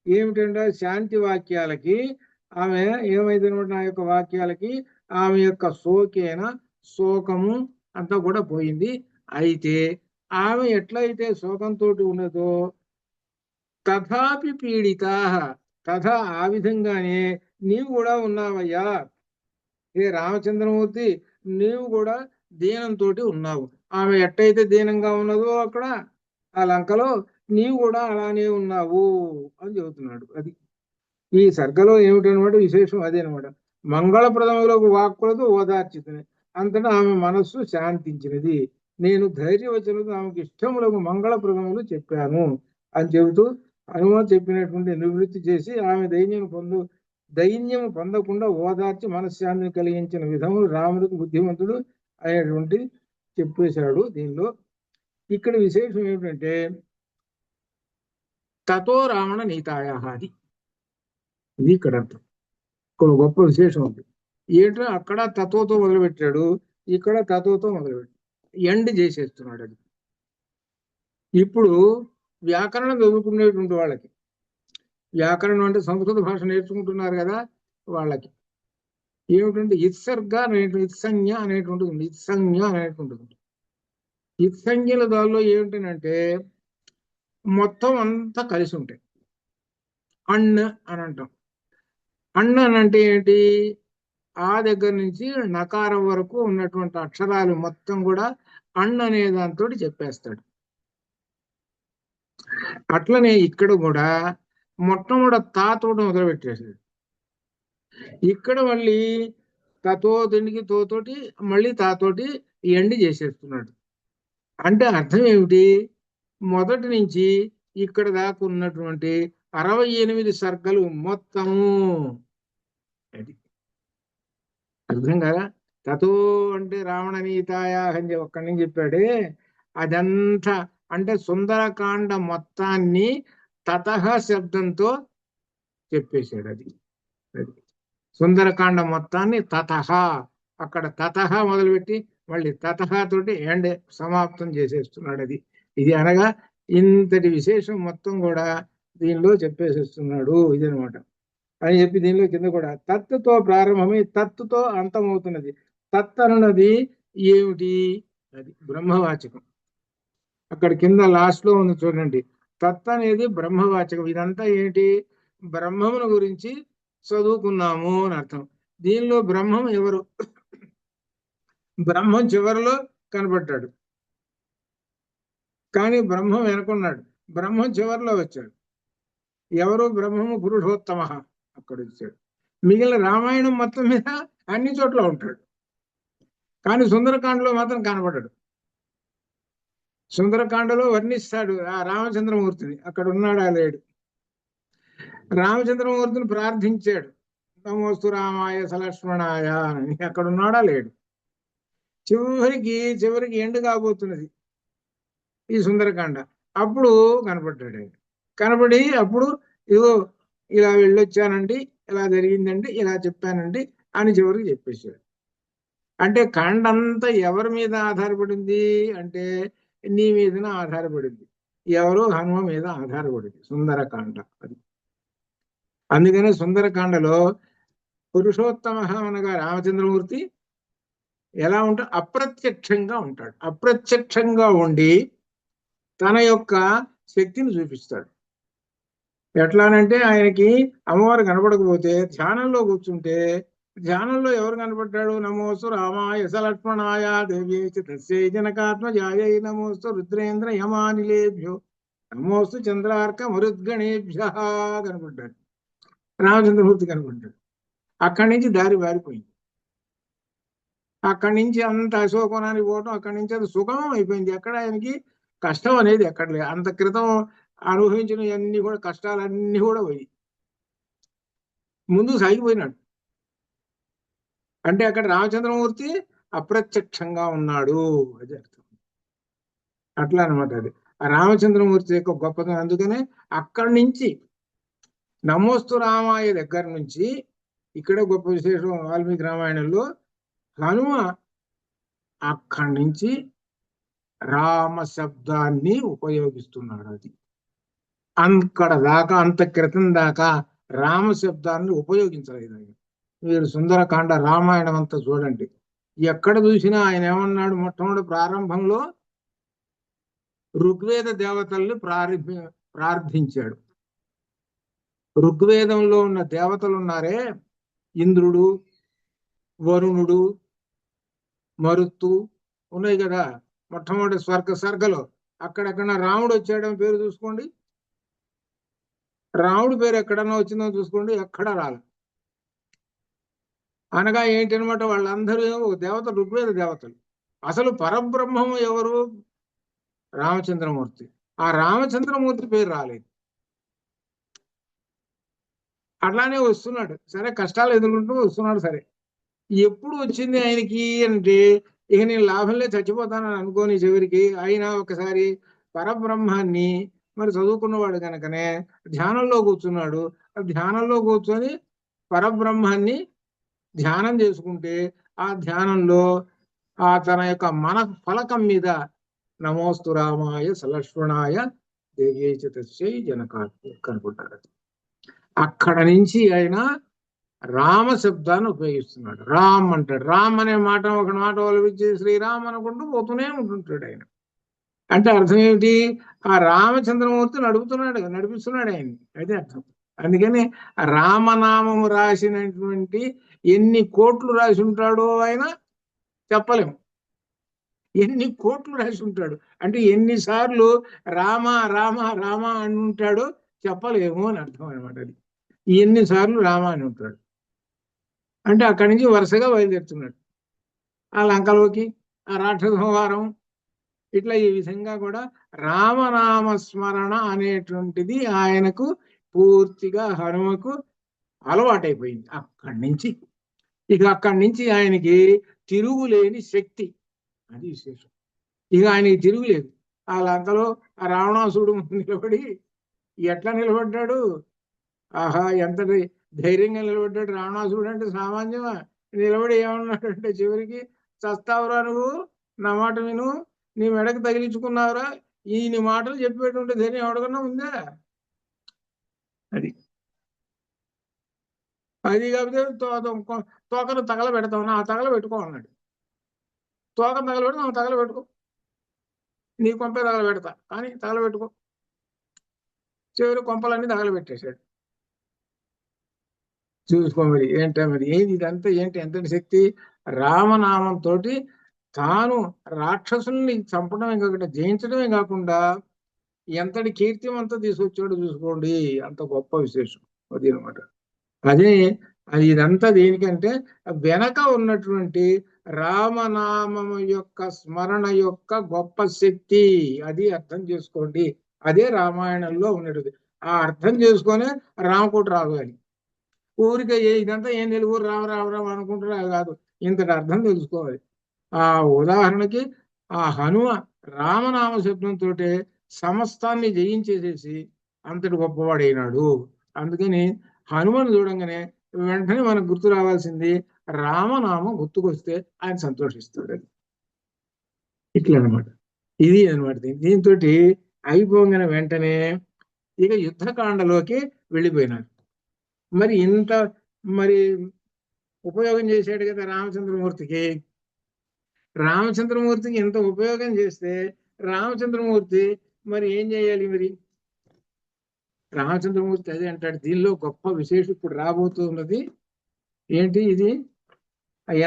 ఏమిటంటే శాంతి వాక్యాలకి ఆమె ఏమైందనమాట, నా యొక్క వాక్యాలకి ఆమె యొక్క శోకము అంతా కూడా పోయింది. అయితే ఆమె ఎట్లయితే శోకంతో ఉన్నదో తథాపి పీడిత తథా ఆ విధంగానే నీవు కూడా ఉన్నావయ్యా. ఏ రామచంద్రమూర్తి, నీవు కూడా దీనంతో ఉన్నావు. ఆమె ఎట్టయితే దీనంగా ఉన్నదో అక్కడ ఆ లంకలో నీవు కూడా అలానే ఉన్నావు అని చెబుతున్నాడు. అది ఈ సర్గలో ఏమిటనమాట విశేషం అదేనమాట. మంగళప్రదములకు వాక్కులతో ఓదార్చితని అంతటా ఆమె మనస్సు శాంతించినది. నేను ధైర్యవచనతో ఆమెకు ఇష్టములకు మంగళప్రదములు చెప్పాను అని చెబుతూ హనుమ చెప్పినటువంటి నివృత్తి చేసి ఆమె దైన్యము పొందకుండా ఓదార్చి మనశ్శాంతిని కలిగించిన విధములు రాముడికి బుద్ధిమంతుడు అనేటువంటి చెప్పేశాడు. దీనిలో ఇక్కడ విశేషం ఏమిటంటే తతో రావణ నీతాయాది. ఇది ఇక్కడ అర్థం. ఇక్కడ గొప్ప విశేషం ఉంది. ఏంటో అక్కడ తత్వతో మొదలుపెట్టాడు, ఇక్కడ తత్వతో మొదలుపెట్టాడు, ఎండ్ చేసేస్తున్నాడు. అది ఇప్పుడు వ్యాకరణం చదువుకునేటువంటి వాళ్ళకి, వ్యాకరణం అంటే సంస్కృత భాష నేర్చుకుంటున్నారు కదా వాళ్ళకి ఏమిటంటే ఇత్సర్గ అనేటువంటి ఇత్సంజ్ఞ అనేటువంటిది ఉంది. ఇత్సంజ్ఞ అనేటువంటిది ఉంది. ఇత్సంజ్ఞల దానిలో ఏమిటంటే మొత్తం అంతా కలిసి ఉంటాయి. అణ్ అని అంటాం. అణ్ అని అంటే ఏంటి? ఆ దగ్గర నుంచి నకారం వరకు ఉన్నటువంటి అక్షరాలు మొత్తం కూడా అణ్ అనే దాంతో చెప్పేస్తాడు. అట్లనే ఇక్కడ కూడా మొట్టమొదటి తాతోటి మొదలుపెట్టేసాడు. ఇక్కడ మళ్ళీ తతో దీనికి తోతోటి మళ్ళీ తాతోటి ఎండ్ చేసేస్తున్నాడు. అంటే అర్థం ఏమిటి? మొదటి నుంచి ఇక్కడ దాకా ఉన్నటువంటి 68 సర్గలు మొత్తము అది అర్థం కదా. తతో అంటే రావణనీతాయ అని ఒక్కడి నుంచి చెప్పాడే, అదంతా అంటే సుందరకాండ మొత్తాన్ని తతః శబ్దంతో చెప్పేశాడు. అది సుందరకాండ మొత్తాన్ని తతః, అక్కడ తతః మొదలుపెట్టి మళ్ళీ తతః తోటి ఎండ్ సమాప్తం చేసేస్తున్నాడు. ఇది అనగా ఇంతటి విశేషం మొత్తం కూడా దీనిలో చెప్పేసేస్తున్నాడు. ఇది అనమాట. అని చెప్పి దీనిలో కింద కూడా తత్తుతో ప్రారంభమై తత్తుతో అంతమవుతున్నది. తత్ అన్నది ఏమిటి? అది బ్రహ్మవాచకం. అక్కడ కింద లాస్ట్ లో ఉంది చూడండి, తత్ అనేది బ్రహ్మవాచకం. ఇదంతా ఏంటి? బ్రహ్మమును గురించి చదువుకున్నాము అని అర్థం. దీనిలో బ్రహ్మం ఎవరు? బ్రహ్మం చివరిలో కనబడ్డాడు, కానీ బ్రహ్మం వెనుకున్నాడు. బ్రహ్మం చివరిలో వచ్చాడు. ఎవరు? బ్రహ్మము పురుషోత్తమ అక్కడ వచ్చాడు. మిగిలిన రామాయణం మొత్తం మీద అన్ని చోట్ల ఉంటాడు, కానీ సుందరకాండలో మాత్రం కనబడ్డాడు. సుందరకాండలో వర్ణిస్తాడు ఆ రామచంద్రమూర్తిని. అక్కడ ఉన్నాడా? లేడు. రామచంద్రమూర్తిని ప్రార్థించాడు, నమోస్తు రామాయ సలక్ష్మణాయ అని. అక్కడ ఉన్నాడా? లేడు. చివరికి ఎండు కాబోతున్నది ఈ సుందరకాండ. అప్పుడు కనపడ్డాడు. కనపడి అప్పుడు ఇదిగో ఇలా వెళ్ళొచ్చానండి, ఇలా జరిగిందండి, ఇలా చెప్పానండి అని చివరికి చెప్పేశాడు. అంటే కాండ అంతా ఎవరి మీద ఆధారపడింది అంటే నీ మీదనే ఆధారపడింది. ఎవరో హనుమ మీద ఆధారపడింది సుందరకాండ. అది అందుకనే సుందరకాండలో పురుషోత్తమ అనగా రామచంద్రమూర్తి ఎలా ఉంటాడు? అప్రత్యక్షంగా ఉంటాడు. అప్రత్యక్షంగా ఉండి తన యొక్క శక్తిని చూపిస్తాడు. ఎట్లానంటే ఆయనకి అమ్మవారు కనపడకపోతే ధ్యానంలో కూర్చుంటే, ధ్యానంలో ఎవరు కనపడ్డాడు? నమోస్తు రామాయ సలక్ష్మణాయ దేవ్యై చ తస్యై జనకాత్మజాయై నమోస్తు రుద్రేంద్ర యమానిలేభ్యో నమోస్తు చంద్రార్క మరుద్గణేభ్య కనపడ్డాడు. రామచంద్రమూర్తి కనపడ్డాడు. అక్కడి నుంచి దారి వారిపోయింది. అక్కడి నుంచి అంత అశోకవనానికి పోవటం, అక్కడి నుంచి అది సుగమం అయిపోయింది. ఎక్కడ ఆయనకి కష్టం అనేది ఎక్కడ లేదు. అంత క్రితం అనుభవించిన అన్ని కూడా కష్టాలన్నీ కూడా పోయి ముందు సాగిపోయినాడు. అంటే అక్కడ రామచంద్రమూర్తి అప్రత్యక్షంగా ఉన్నాడు, అది అర్థం. అట్లా అనమాట. అది ఆ రామచంద్రమూర్తి యొక్క గొప్పతనం. అందుకనే అక్కడి నుంచి నమోస్తు రామాయ దగ్గర నుంచి ఇక్కడే గొప్ప విశేషం వాల్మీకి రామాయణంలో హనుమ అక్కడి నుంచి రామ శబ్దాన్ని ఉపయోగిస్తున్నాడు. అది అక్కడ దాకా, అంత క్రితం దాకా రామ శబ్దాన్ని ఉపయోగించలేదు ఆయన. మీరు సుందరకాండ రామాయణం అంతా చూడండి, ఎక్కడ చూసినా ఆయన ఏమన్నాడు? మొట్టమొదటి ప్రారంభంలో ఋగ్వేద దేవతల్ని ప్రార్థించాడు. ఋగ్వేదంలో ఉన్న దేవతలు ఉన్నారే, ఇంద్రుడు, వరుణుడు, మరుత్తు ఉన్నాయి కదా. మొట్టమొదటి సర్గలో అక్కడెక్కడ రాముడు వచ్చాడని పేరు చూసుకోండి. రాముడి పేరు ఎక్కడన్నా వచ్చిందో చూసుకోండి, ఎక్కడా రాలే. అనగా ఏంటనమాట? వాళ్ళందరూ దేవతలు, ఋగ్వేద దేవతలు. అసలు పరబ్రహ్మము ఎవరు? రామచంద్రమూర్తి. ఆ రామచంద్రమూర్తి పేరు రాలేదు. అట్లానే వస్తున్నాడు. సరే, కష్టాలు ఎదుర్కొంటూ వస్తున్నాడు. సరే, ఎప్పుడు వచ్చింది ఆయనకి అంటే, ఇక నేను లాభంలే చచ్చిపోతానని అనుకోని చివరికి ఆయన ఒకసారి పరబ్రహ్మాన్ని మరి చదువుకున్నవాడు కనుకనే ధ్యానంలో కూర్చున్నాడు. ధ్యానంలో కూర్చొని పరబ్రహ్మాన్ని ధ్యానం చేసుకుంటే ఆ ధ్యానంలో ఆ తన యొక్క మన ఫలకం మీద నమోస్తు రామాయ సలక్ష్మణాయ దేవ్యై చ తస్యై జనకాత్మజాయై కనుకుంటారు. అక్కడ నుంచి ఆయన రామ శబ్దాన్ని ఉపయోగిస్తున్నాడు. రామ్ అంటాడు. రామ్ అనే మాట ఒక మాట వలపించి శ్రీరామ్ అనుకుంటూ పోతూనే ఉంటుంటాడు ఆయన. అంటే అర్థం ఏమిటి? ఆ రామచంద్రమూర్తి నడిపిస్తున్నాడు ఆయన్ని, అదే అర్థం. అందుకని రామనామము రాసినటువంటి ఎన్ని కోట్లు రాసి ఉంటాడో ఆయన చెప్పలేము. ఎన్ని కోట్లు రాసి ఉంటాడు అంటే ఎన్నిసార్లు రామ రామ రామ అని ఉంటాడో చెప్పలేము అని అర్థం అనమాట. అది ఎన్నిసార్లు రామ అని ఉంటాడు అంటే అక్కడి నుంచి వరుసగా బయలుదేరుతున్నాడు ఆ లంకలోకి, ఆ రాక్షస సంహారం, ఇట్లా ఈ విధంగా కూడా రామనామ స్మరణ అనేటువంటిది ఆయనకు పూర్తిగా హనుమకు అలవాటైపోయింది. అక్కడి నుంచి ఆయనకి తిరుగులేని శక్తి. అది విశేషం. ఇక ఆయనకి తిరుగులేదు. ఆ లంకలో ఆ రావణాసుడు నిలబడి ఎట్లా నిలబడ్డాడు, ఆహా ఎంత ధైర్యంగా నిలబడ్డాడు. రావణాసుడు అంటే సామాన్యమా? నిలబడి ఏమన్నాడంటే చివరికి, చస్తావురా నువ్వు, నా మాట విను, నీ మెడకు తగిలించుకున్నావురా, ఈయన మాటలు చెప్పేటువంటి ధైర్యం ఎవరికన్నా ఉందా? అది కాకపోతే తోకను తగల పెడతావు, నా తగల పెట్టుకో అన్నాడు. తోకను తగలబెట్టి నా తగల పెట్టుకో, నీ కొంపే తగల పెడతా కానీ తగల పెట్టుకో. చివరి కొంపలన్నీ తగలబెట్టేశాడు. చూసుకో మరి ఏంటో మరి ఏంది ఇదంతా, ఏంటి ఎంతటి శక్తి? రామనామంతో తాను రాక్షసుల్ని చంపడమే కాకుండా జయించడమే కాకుండా ఎంతటి కీర్తిమంతా తీసుకొచ్చాడు చూసుకోండి. అంత గొప్ప విశేషం అది అనమాట. అదే అది ఇదంతా దేనికంటే వెనక ఉన్నటువంటి రామనామము యొక్క స్మరణ యొక్క గొప్ప శక్తి. అది అర్థం చేసుకోండి. అదే రామాయణంలో ఉన్నది. ఆ అర్థం చేసుకొని రామకోటి రావాలి. ఊరికే ఇదంతా ఏం తెలుగు రామ రామ రామ అనుకుంటున్నా కాదు, ఇంతటి అర్థం తెలుసుకోవాలి. ఆ ఉదాహరణకి ఆ హనుమ రామనామ శబ్దంతో సమస్తాన్ని జయించేసేసి అంతటి గొప్పవాడైనాడు. అందుకని హనుమను చూడంగానే వెంటనే మనకు గుర్తు రావాల్సింది రామనామం గుర్తుకొస్తే ఆయన సంతోషిస్తాడు. ఇట్లా అనమాట. ఇది అనమాట. దీంతో అయిపోగానే వెంటనే ఇక యుద్ధకాండలోకి వెళ్ళిపోయినాడు. మరి ఇంత మరి ఉపయోగం చేశాడు కదా రామచంద్రమూర్తికి. రామచంద్రమూర్తికి ఇంత ఉపయోగం చేస్తే రామచంద్రమూర్తి మరి ఏం చేయాలి? మరి రామచంద్రమూర్తి అదే అంటాడు, దీనిలో గొప్ప విశేషం ఇప్పుడు రాబోతున్నది. ఏంటి ఇది?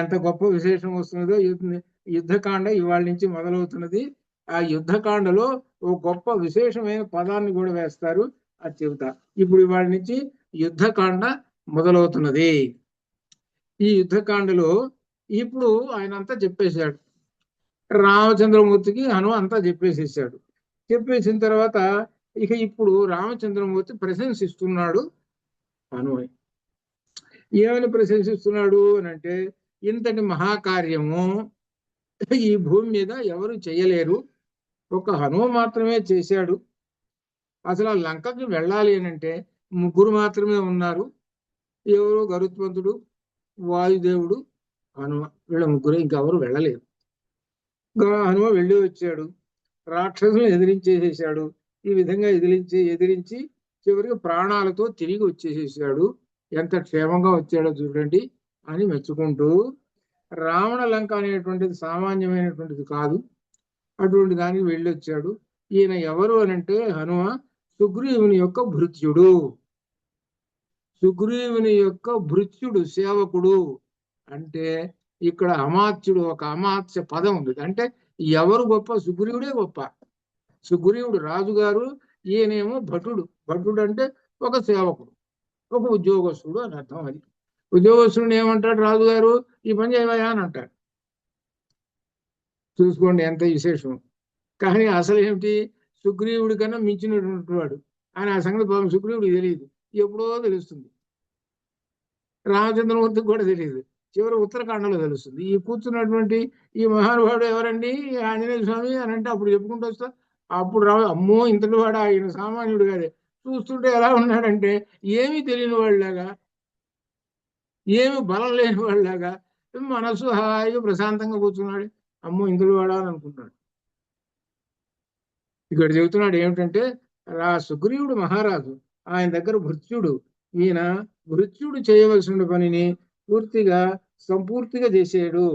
ఎంత గొప్ప విశేషం వస్తున్నదో యుద్ధకాండ ఇవాళ నుంచి మొదలవుతున్నది. ఆ యుద్ధకాండలో ఓ గొప్ప విశేషమైన పదాన్ని కూడా వేస్తారు, అది చెబుతా. ఇప్పుడు ఇవాళ నుంచి యుద్ధకాండ మొదలవుతున్నది. ఈ యుద్ధకాండలో ఇప్పుడు ఆయన అంతా చెప్పేశాడు. రామచంద్రమూర్తికి హనుమ అంతా చెప్పేసేసాడు. చెప్పేసిన తర్వాత ఇక ఇప్పుడు రామచంద్రమూర్తి ప్రశంసిస్తున్నాడు హనుమని. ఏమని ప్రశంసిస్తున్నాడు అని అంటే, ఇంతటి మహాకార్యము ఈ భూమి మీద ఎవరు చేయలేరు, ఒక హనుమ మాత్రమే చేశాడు. అసలు ఆ లంకకి వెళ్ళాలి అని అంటే ముగ్గురు మాత్రమే ఉన్నారు. ఎవరు? గరుత్మంతుడు, వాయుదేవుడు, హనుమ. వీళ్ళ ముగ్గురు, ఇంకెవరు వెళ్ళలేరు. హనుమ వెళ్ళి వచ్చాడు, రాక్షసులను ఎదిరించేసేసాడు. ఈ విధంగా ఎదిరించి చివరికి ప్రాణాలతో తిరిగి వచ్చేసేసాడు. ఎంత క్షేమంగా వచ్చాడో చూడండి అని మెచ్చుకుంటూ, రావణ లంక అనేటువంటిది సామాన్యమైనటువంటిది కాదు, అటువంటి దానికి వెళ్ళి వచ్చాడు. ఈయన ఎవరు అనంటే హనుమ సుగ్రీవుని యొక్క భృత్యుడు. సుగ్రీవుని యొక్క భృత్యుడు, సేవకుడు. అంటే ఇక్కడ అమాత్యుడు, ఒక అమాత్య పదం ఉంది. అంటే ఎవరు గొప్ప? సుగ్రీవుడే గొప్ప. సుగ్రీవుడు రాజుగారు, ఈయనేమో భటుడు. భటుడు అంటే ఒక సేవకుడు, ఒక ఉద్యోగస్తుడు అని అర్థం. అది ఉద్యోగస్తుడిని ఏమంటాడు రాజుగారు? ఈ పని చేయవయా అని అంటాడు. చూసుకోండి ఎంత విశేషం. కానీ అసలు ఏమిటి? సుగ్రీవుడి కన్నా మించినటువంటి వాడు ఆయన. ఆ సంగతి పాపం సుగ్రీవుడికి తెలియదు, ఎప్పుడో తెలుస్తుంది. రామచంద్రమూర్తికి కూడా తెలియదు, చివరి ఉత్తరాఖండలో తెలుస్తుంది. ఈ కూర్చున్నటువంటి ఈ మహానుభావుడు ఎవరండి? ఆంజనేయ స్వామి అని అంటే అప్పుడు చెప్పుకుంటూ వస్తా. అప్పుడు అమ్మో ఇంతటి వాడు, ఆయన సామాన్యుడు కాదే. చూస్తుంటే ఎలా ఉన్నాడంటే ఏమీ తెలియని వాళ్ళలాగా, ఏమి బలం లేని వాళ్ళలాగా, మనసు హాయిగా ప్రశాంతంగా కూర్చున్నాడు. అమ్మో ఇంతటి వాడా అని అనుకుంటున్నాడు. ఇక్కడ చెబుతున్నాడు ఏమిటంటే, సుగ్రీవుడు మహారాజు, ఆయన దగ్గర భృత్యుడు. ఈయన భృత్యుడు చేయవలసిన పనిని సంపూర్తిగా చేసాడు.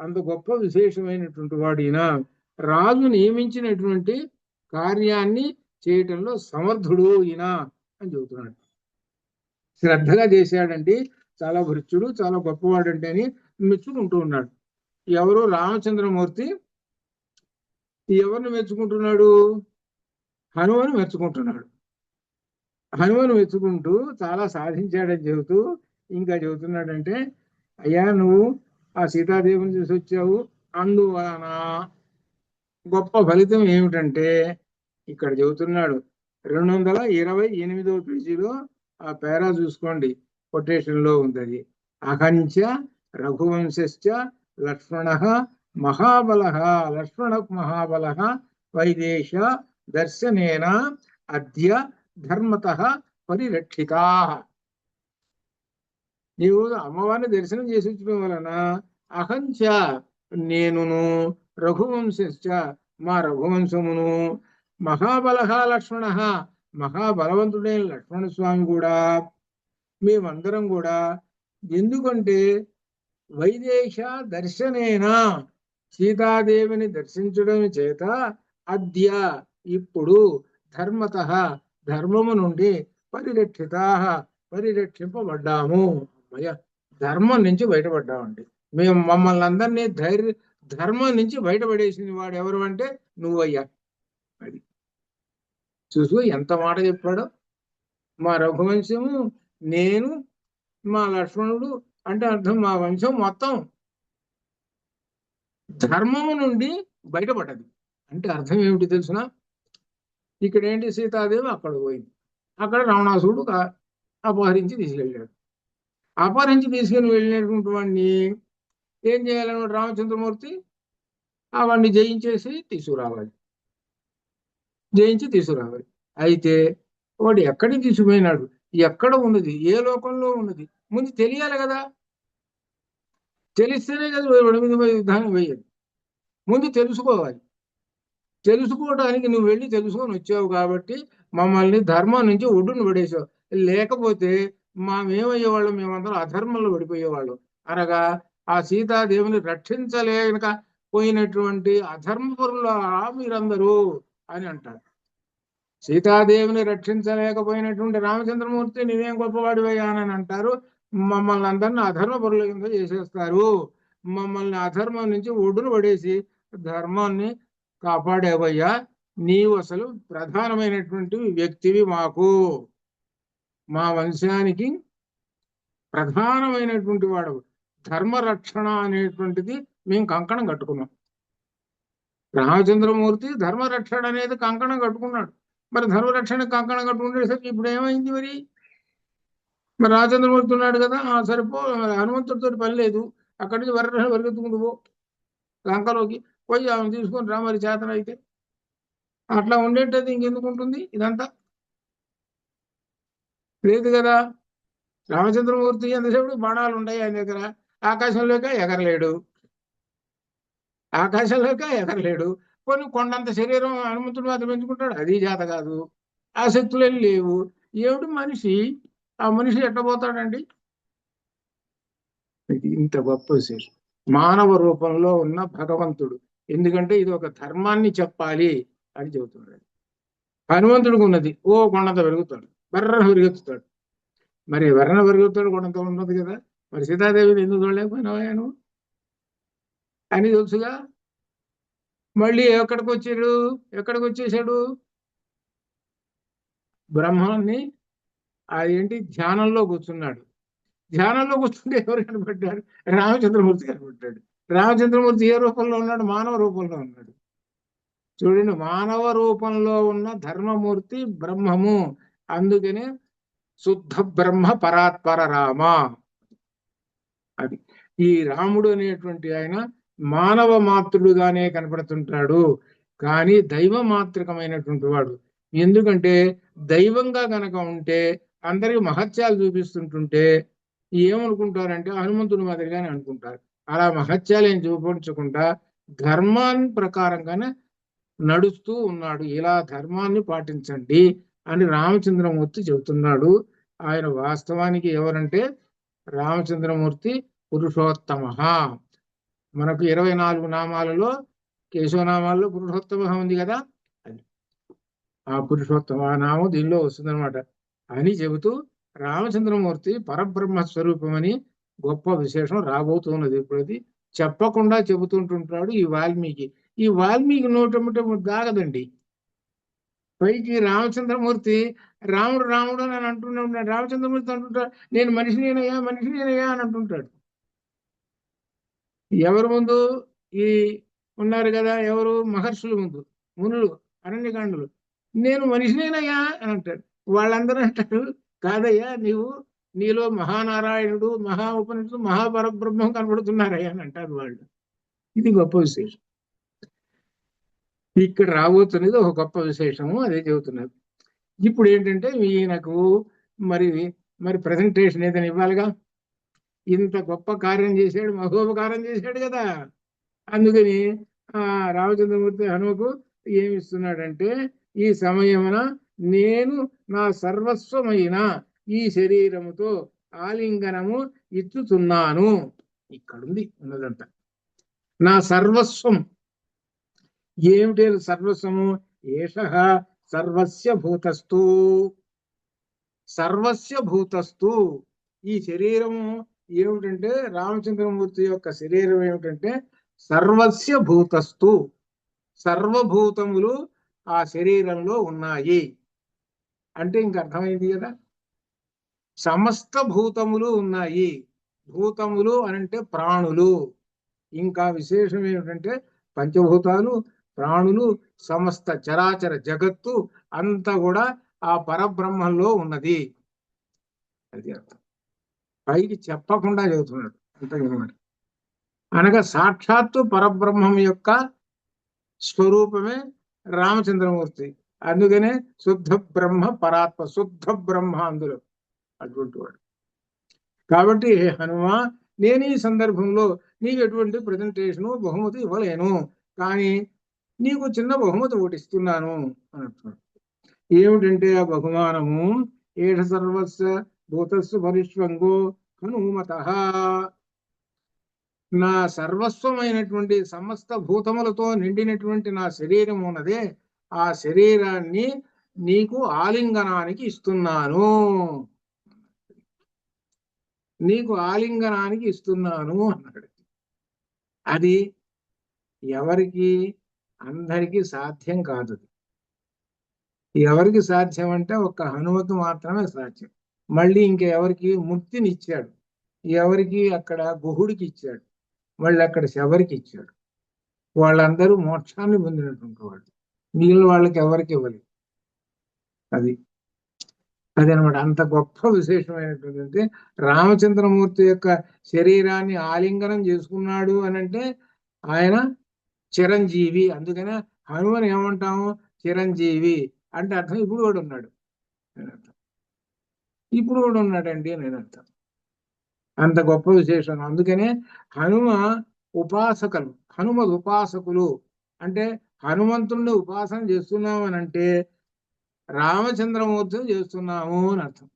అంత గొప్ప విశేషమైనటువంటి వాడు ఈయన. రాజు నియమించినటువంటి కార్యాన్ని చేయటంలో సమర్థుడు ఈయన అని చెబుతున్నాడు. శ్రద్ధగా చేశాడండి, చాలా భృత్యుడు, చాలా గొప్పవాడంటే అని మెచ్చుకుంటూ ఉన్నాడు. ఎవరు? రామచంద్రమూర్తి ఎవరిని మెచ్చుకుంటున్నాడు? హనుమను మెచ్చుకుంటున్నాడు. హనుమను మెచ్చుకుంటూ చాలా సాధించాడని చెబుతూ ఇంకా చెబుతున్నాడంటే, అయ్యా నువ్వు ఆ సీతాదేవిని చూసి వచ్చావు, అందువలన గొప్ప ఫలితం ఏమిటంటే ఇక్కడ చెబుతున్నాడు. 228వ పేజీలో ఆ పేరా చూసుకోండి, కొటేషన్ లో ఉంది. అది అహంచ రఘువంశశ్చ లక్ష్మణ మహాబల, లక్ష్మణ మహాబల వైదేశ దర్శనేన అద్య ధర్మత పరిరక్షితా. నీవు అమ్మవారిని దర్శనం చేసి వచ్చడం వలన అహంచ నేనును రఘువంశశ్చ మా రఘువంశమును మహాబల లక్ష్మణ మహాబలవంతుడైన లక్ష్మణ స్వామి కూడా మేమందరం కూడా ఎందుకంటే వైదేశ దర్శనేన సీతాదేవిని దర్శించడం చేత అద్య ఇప్పుడు ధర్మత ధర్మము నుండి పరిరక్షింపబడ్డాము. ధర్మం నుంచి బయటపడ్డామండి మేము. మమ్మల్ని అందరినీ ధర్మం నుంచి బయటపడేసింది వాడు ఎవరు అంటే నువ్వయ్యా. అది చూసు ఎంత మాట చెప్పాడో. మా రఘువంశము, నేను, మా లక్ష్మణుడు అంటే అర్థం మా వంశం మొత్తం ధర్మము నుండి బయటపడ్డది అంటే అర్థం ఏమిటి తెలుసునా? ఇక్కడ ఏంటి, సీతాదేవి అక్కడ పోయింది, అక్కడ రావణాసురుడు అపహరించి తీసుకెళ్ళాడు. అపహరించి తీసుకుని వెళ్ళినటువంటి వాడిని ఏం చేయాలన్నమాట రామచంద్రమూర్తి? ఆ వాడిని జయించి తీసుకురావాలి. అయితే వాడు ఎక్కడికి తీసుకుపోయినాడు, ఎక్కడ ఉన్నది, ఏ లోకంలో ఉన్నది ముందు తెలియాలి కదా. తెలిస్తేనే కదా వాడి మీద యుద్ధాన్ని వేయదు. ముందు తెలుసుకోవాలి. తెలుసుకోవడానికి నువ్వు వెళ్ళి తెలుసుకొని వచ్చావు కాబట్టి మమ్మల్ని ధర్మం నుంచి ఒడ్డును పడేసావు. లేకపోతే మేమయ్యేవాళ్ళం, మేమందరం అధర్మంలో పడిపోయేవాళ్ళం. అనగా ఆ సీతాదేవిని రక్షించలేక పోయినటువంటి అధర్మపరుల మీరందరూ అని అంటారు. సీతాదేవిని రక్షించలేకపోయినటువంటి రామచంద్రమూర్తి నీవేం గొప్పవాడివయ్యానని అంటారు. మమ్మల్ని అందరినీ అధర్మపరుల కింద చేసేస్తారు. మమ్మల్ని అధర్మం నుంచి ఒడ్డును పడేసి ధర్మాన్ని కాపాడేవయ్యా. నీవు అసలు ప్రధానమైనటువంటి వ్యక్తివి, మాకు మా వంశానికి ప్రధానమైనటువంటి వాడు. ధర్మరక్షణ అనేటువంటిది మేము కంకణం కట్టుకున్నాం. రామచంద్రమూర్తి ధర్మరక్షణ అనేది కంకణం కట్టుకున్నాడు. మరి ధర్మరక్షణ కంకణం కట్టుకుంటేసరికి ఇప్పుడు ఏమైంది? మరి రామచంద్రమూర్తి ఉన్నాడు కదా, సరిపో, హనుమంతుడితో పని లేదు. అక్కడి నుంచి పరిగెత్తుకుంటూ పో లంకలోకి పోయి ఆమెను తీసుకొని రా. మరి చేతన అయితే అట్లా ఉండేటది ఇంకెందుకు ఉంటుంది ఇదంతా? లేదు కదా. రామచంద్రమూర్తి ఎంతసేపు బాణాలు ఉన్నాయి ఆయన దగ్గర. ఆకాశంలోకి ఎగరలేడు. కొన్ని కొండంత శరీరం హనుమంతుడు మాత్రం పెంచుకుంటాడు, అది చేత కాదు. ఆ శక్తులు లేవు. ఏమిటి మనిషి? ఆ మనిషి ఎట్లా పోతాడండి? ఇంత గొప్ప విశేషం మానవ రూపంలో ఉన్న భగవంతుడు. ఎందుకంటే ఇది ఒక ధర్మాన్ని చెప్పాలి అని చెబుతున్నాడు. హనుమంతుడికి ఉన్నది కొండంత పెరుగుతాడు, పెరుగుతాడు. మరి పెరుగుతాడు, కొండంత ఉన్నది కదా. మరి సీతాదేవిని ఎందుకు చూడలేకపోయినావా నువ్వు అని తెలుసుగా. మళ్ళీ ఎక్కడికి వచ్చేసాడు? బ్రహ్మాన్ని అదేంటి ధ్యానంలో కూర్చున్నాడు. ధ్యానంలో కూర్చుంటే ఎవరు కనబడ్డాడు? రామచంద్రమూర్తి కనబడ్డాడు. రామచంద్రమూర్తి ఏ రూపంలో ఉన్నాడు? మానవ రూపంలో ఉన్నాడు. చూడండి, మానవ రూపంలో ఉన్న ధర్మమూర్తి బ్రహ్మము. అందుకనే శుద్ధ బ్రహ్మ పరాత్పర రామ. అది ఈ రాముడు అనేటువంటి ఆయన మానవ మాతృడుగానే కనపడుతుంటాడు, కానీ దైవ మాతృకమైనటువంటి వాడు. ఎందుకంటే దైవంగా గనక ఉంటే అందరికి మహత్యాలు చూపిస్తుంటుంటే ఏమనుకుంటారంటే హనుమంతుడి మాదిరిగానే అనుకుంటారు. అలా మహత్యాలు ఏం చూపించకుండా ధర్మాన్ని ప్రకారంగానే నడుస్తూ ఉన్నాడు. ఇలా ధర్మాన్ని పాటించండి అని రామచంద్రమూర్తి చెబుతున్నాడు. ఆయన వాస్తవానికి ఎవరంటే రామచంద్రమూర్తి పురుషోత్తమ. మనకు 24 నామాలలో కేశవనామాల్లో పురుషోత్తమ ఉంది కదా, అది ఆ పురుషోత్తమ నామం దీనిలో వస్తుందన్నమాట అని చెబుతూ రామచంద్రమూర్తి పరబ్రహ్మ స్వరూపమని గొప్ప విశేషం రాబోతున్నది. ఇప్పుడు అది చెప్పకుండా చెబుతుంటుంటాడు ఈ వాల్మీకి నోటముట దాగదండి. పైకి రామచంద్రమూర్తి రాముడు అని అంటూనే ఉంటాడు. రామచంద్రమూర్తి అంటుంటాడు నేను మనిషినేనయ్యా అని అంటుంటాడు. ఎవరు ముందు? ఈ ఉన్నారు కదా, ఎవరు? మహర్షుల ముందు, మునులు, అరణ్యకాండులు. నేను మనిషినేనయ్యా అని అంటాడు. వాళ్ళందరూ అంటారు కాదయ్యా, నీవు నీలో మహానారాయణుడు, మహా ఉపనిషత్తు, మహాపరబ్రహ్మం కనబడుతున్నారయ్యా అని అంటారు వాళ్ళు. ఇది గొప్ప విశేషం. ఇక్కడ రాబోతున్నది ఒక గొప్ప విశేషము, అదే చెబుతున్నారు. ఇప్పుడు ఏంటంటే ఈయనకు మరి మరి ప్రజెంటేషన్ ఏదైనా ఇవ్వాలిగా. ఇంత గొప్ప కార్యం చేశాడు, మహోపకారం చేశాడు కదా. అందుకని రామచంద్రమూర్తి హనుమకు ఏమిస్తున్నాడంటే, ఈ సమయమున నేను నా సర్వస్వమైన ఈ శరీరముతో ఆలింగనము ఇచ్చుతున్నాను. ఇక్కడుంది ఉన్నదంతా. నా సర్వస్వం ఏమిటి? సర్వస్వము ఏషః సర్వస్య భూతస్థు. సర్వస్య భూతస్థు. ఈ శరీరము ఏమిటంటే, రామచంద్రమూర్తి యొక్క శరీరం ఏమిటంటే సర్వస్య భూతస్థు. సర్వభూతములు ఆ శరీరంలో ఉన్నాయి అంటే ఇంక అర్థమైంది కదా. సమస్త భూతములు ఉన్నాయి. భూతములు అనంటే ప్రాణులు. ఇంకా విశేషం ఏమిటంటే పంచభూతాలు, ప్రాణులు, సమస్త చరాచర జగత్తు అంతా కూడా ఆ పరబ్రహ్మంలో ఉన్నది. అది అర్థం. పైకి చెప్పకుండా చెబుతున్నాడు అంతమాట. అనగా సాక్షాత్తు పరబ్రహ్మం యొక్క స్వరూపమే రామచంద్రమూర్తి. అందుకనే శుద్ధ బ్రహ్మ పరాత్మ, శుద్ధ బ్రహ్మ అందులో అటువంటి వాడు. కాబట్టి హనుమ, నేను ఈ సందర్భంలో నీకు ఎటువంటి ప్రజెంటేషను బహుమతి ఇవ్వలేను, కానీ నీకు చిన్న బహుమతి ఒకటి ఇస్తున్నాను అని అంటున్నాడు. ఏమిటంటే ఆ బహుమానము, ఏష సర్వస్వ భూతస్సు పరిష్వంగో హనుమతః. నా సర్వస్వమైనటువంటి సమస్త భూతములతో నిండినటువంటి నా శరీరం ఉన్నదే, ఆ శరీరాన్ని నీకు ఆలింగనానికి ఇస్తున్నాను. నీకు ఆలింగనానికి ఇస్తున్నాను అన్నాడు. అది ఎవరికి? అందరికీ సాధ్యం కాదు. ఎవరికి సాధ్యం అంటే ఒక్క హనుమకు మాత్రమే సాధ్యం. మళ్ళీ ఇంకెవరికి? ముక్తినిచ్చాడు. ఎవరికి? అక్కడ గుహుడికి ఇచ్చాడు, మళ్ళీ అక్కడ శబరికి ఇచ్చాడు. వాళ్ళందరూ మోక్షాన్ని పొందినటువంటి వాళ్ళు. మిగిలిన వాళ్ళకి ఎవరికి ఇవ్వలేదు. అదనమాట. అంత గొప్ప విశేషమైనటువంటి రామచంద్రమూర్తి యొక్క శరీరాన్ని ఆలింగనం చేసుకున్నాడు అని అంటే ఆయన చిరంజీవి. అందుకనే హనుమని ఏమంటాము? చిరంజీవి అంటే అర్థం ఇప్పుడు కూడా ఉన్నాడు అని అర్థం. ఇప్పుడు కూడా ఉన్నాడండి అని అర్థం. అంత గొప్ప విశేషం. అందుకనే హనుమ ఉపాసకులు, హనుమ ఉపాసకులు అంటే హనుమంతుడిని ఉపాసన చేస్తున్నాము అని అంటే రామచంద్రమూర్తిని చేస్తున్నాము అని అర్థం.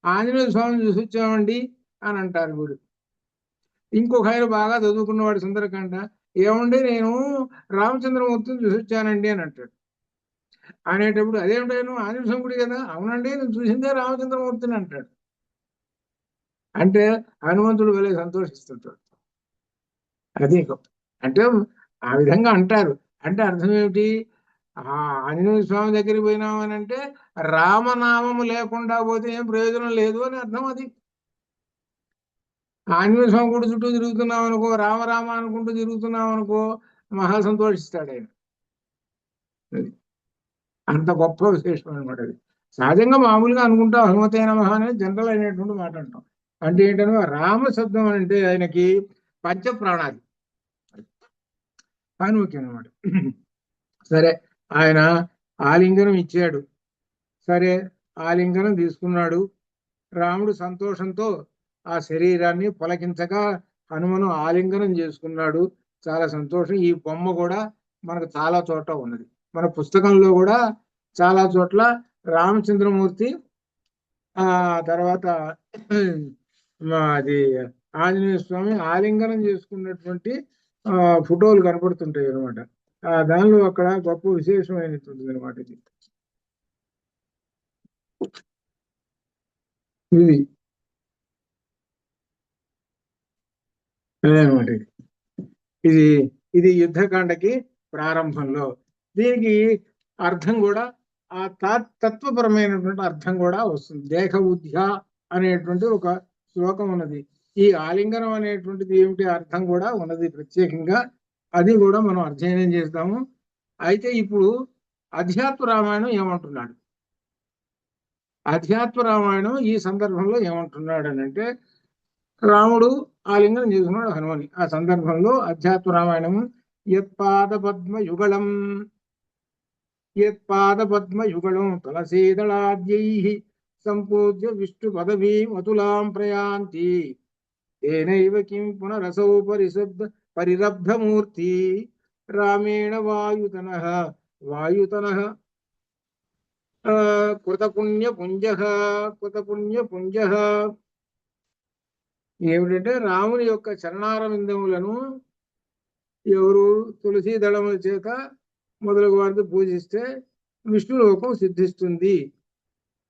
ఆంజనేయ స్వామిని చూసి వచ్చామండి అని అంటారు వీడు. ఇంకొక ఆయన బాగా చదువుకున్నవాడు సుందరకాండ, ఏమండి నేను రామచంద్రమూర్తిని చూసి వచ్చానండి అని అంటాడు. అనేటప్పుడు అదేమిటో ఆంజనేయ స్వామి కదా. అవునండి నేను చూసిందే రామచంద్రమూర్తిని అంటాడు. అంటే హనుమంతుడు వెళ్ళి సంతోషిస్తుంటాడు. అది అంటే ఆ విధంగా అంటారు. అంటే అర్థం ఏమిటి? ఆంజనేయ స్వామి దగ్గరికి పోయినామని అంటే రామనామము లేకుండా పోతే ఏం ప్రయోజనం లేదు అని అర్థం. అది ఆంజనేయ స్వామి కూడా చుట్టూ తిరుగుతున్నాం అనుకో, రామరామ అనుకుంటూ తిరుగుతున్నాం అనుకో, మహా సంతోషిస్తాడు ఆయన. అంత గొప్ప విశేషం అనమాట. అది సహజంగా మామూలుగా అనుకుంటాం హనుమతైన మహా అనేది జనరల్ అయినటువంటి మాట అంటాం. అంటే ఏంటంటే రామ శబ్దం అంటే ఆయనకి పంచప్రాణాలు హనుమకి అనమాట. సరే, ఆయన ఆలింగనం ఇచ్చాడు. సరే, ఆలింగనం తీసుకున్నాడు. రాముడు సంతోషంతో ఆ శరీరాన్ని పొలకించగా హనుమను ఆలింగనం చేసుకున్నాడు. చాలా సంతోషం. ఈ బొమ్మ కూడా మనకు చాలా చోట్ల ఉన్నది. మన పుస్తకంలో కూడా చాలా చోట్ల రామచంద్రమూర్తి తర్వాత అది ఆంజనేయ స్వామి ఆలింగనం చేసుకున్నటువంటి ఫోటోలు కనపడుతుంటాయి అనమాట. దానిలో అక్కడ గొప్ప విశేషమైనటువంటిది అనమాట. ఇది అదేనమాట. ఇది ఇది యుద్ధకాండకి ప్రారంభంలో. దీనికి అర్థం కూడా ఆ తత్వపరమైనటువంటి అర్థం కూడా వస్తుంది. దేహ ఉద్య అనేటువంటి ఒక శ్లోకం ఉన్నది. ఈ ఆలింగనం అనేటువంటిది ఏమిటి అర్థం కూడా ఉన్నది ప్రత్యేకంగా. అది కూడా మనం అధ్యయనం చేస్తాము. అయితే ఇప్పుడు అధ్యాత్మ రామాయణం ఏమంటున్నాడు? అధ్యాత్మ రామాయణం ఈ సందర్భంలో ఏమంటున్నాడు అని అంటే, రాముడు ఆలింగనం చేసుకున్నాడు హనుమని. ఆ సందర్భంలో అధ్యాత్మ రామాయణం యత్పాద పద్మ యుగళం తులసీదళాద్యైః సంపూజ్య విష్ణు పదవీం అతులాం ప్రయాంతి తేనైవ కిం పునరసౌ పరిరబ్ధమూర్తి రామేణ వాయుతనః కృతపుణ్యపుంజః ఏమిటంటే, రాముని యొక్క చరణారవిందములను ఎవరు తులసీ దళముల చేత మొదలగు వారితో పూజిస్తే విష్ణులోకం సిద్ధిస్తుంది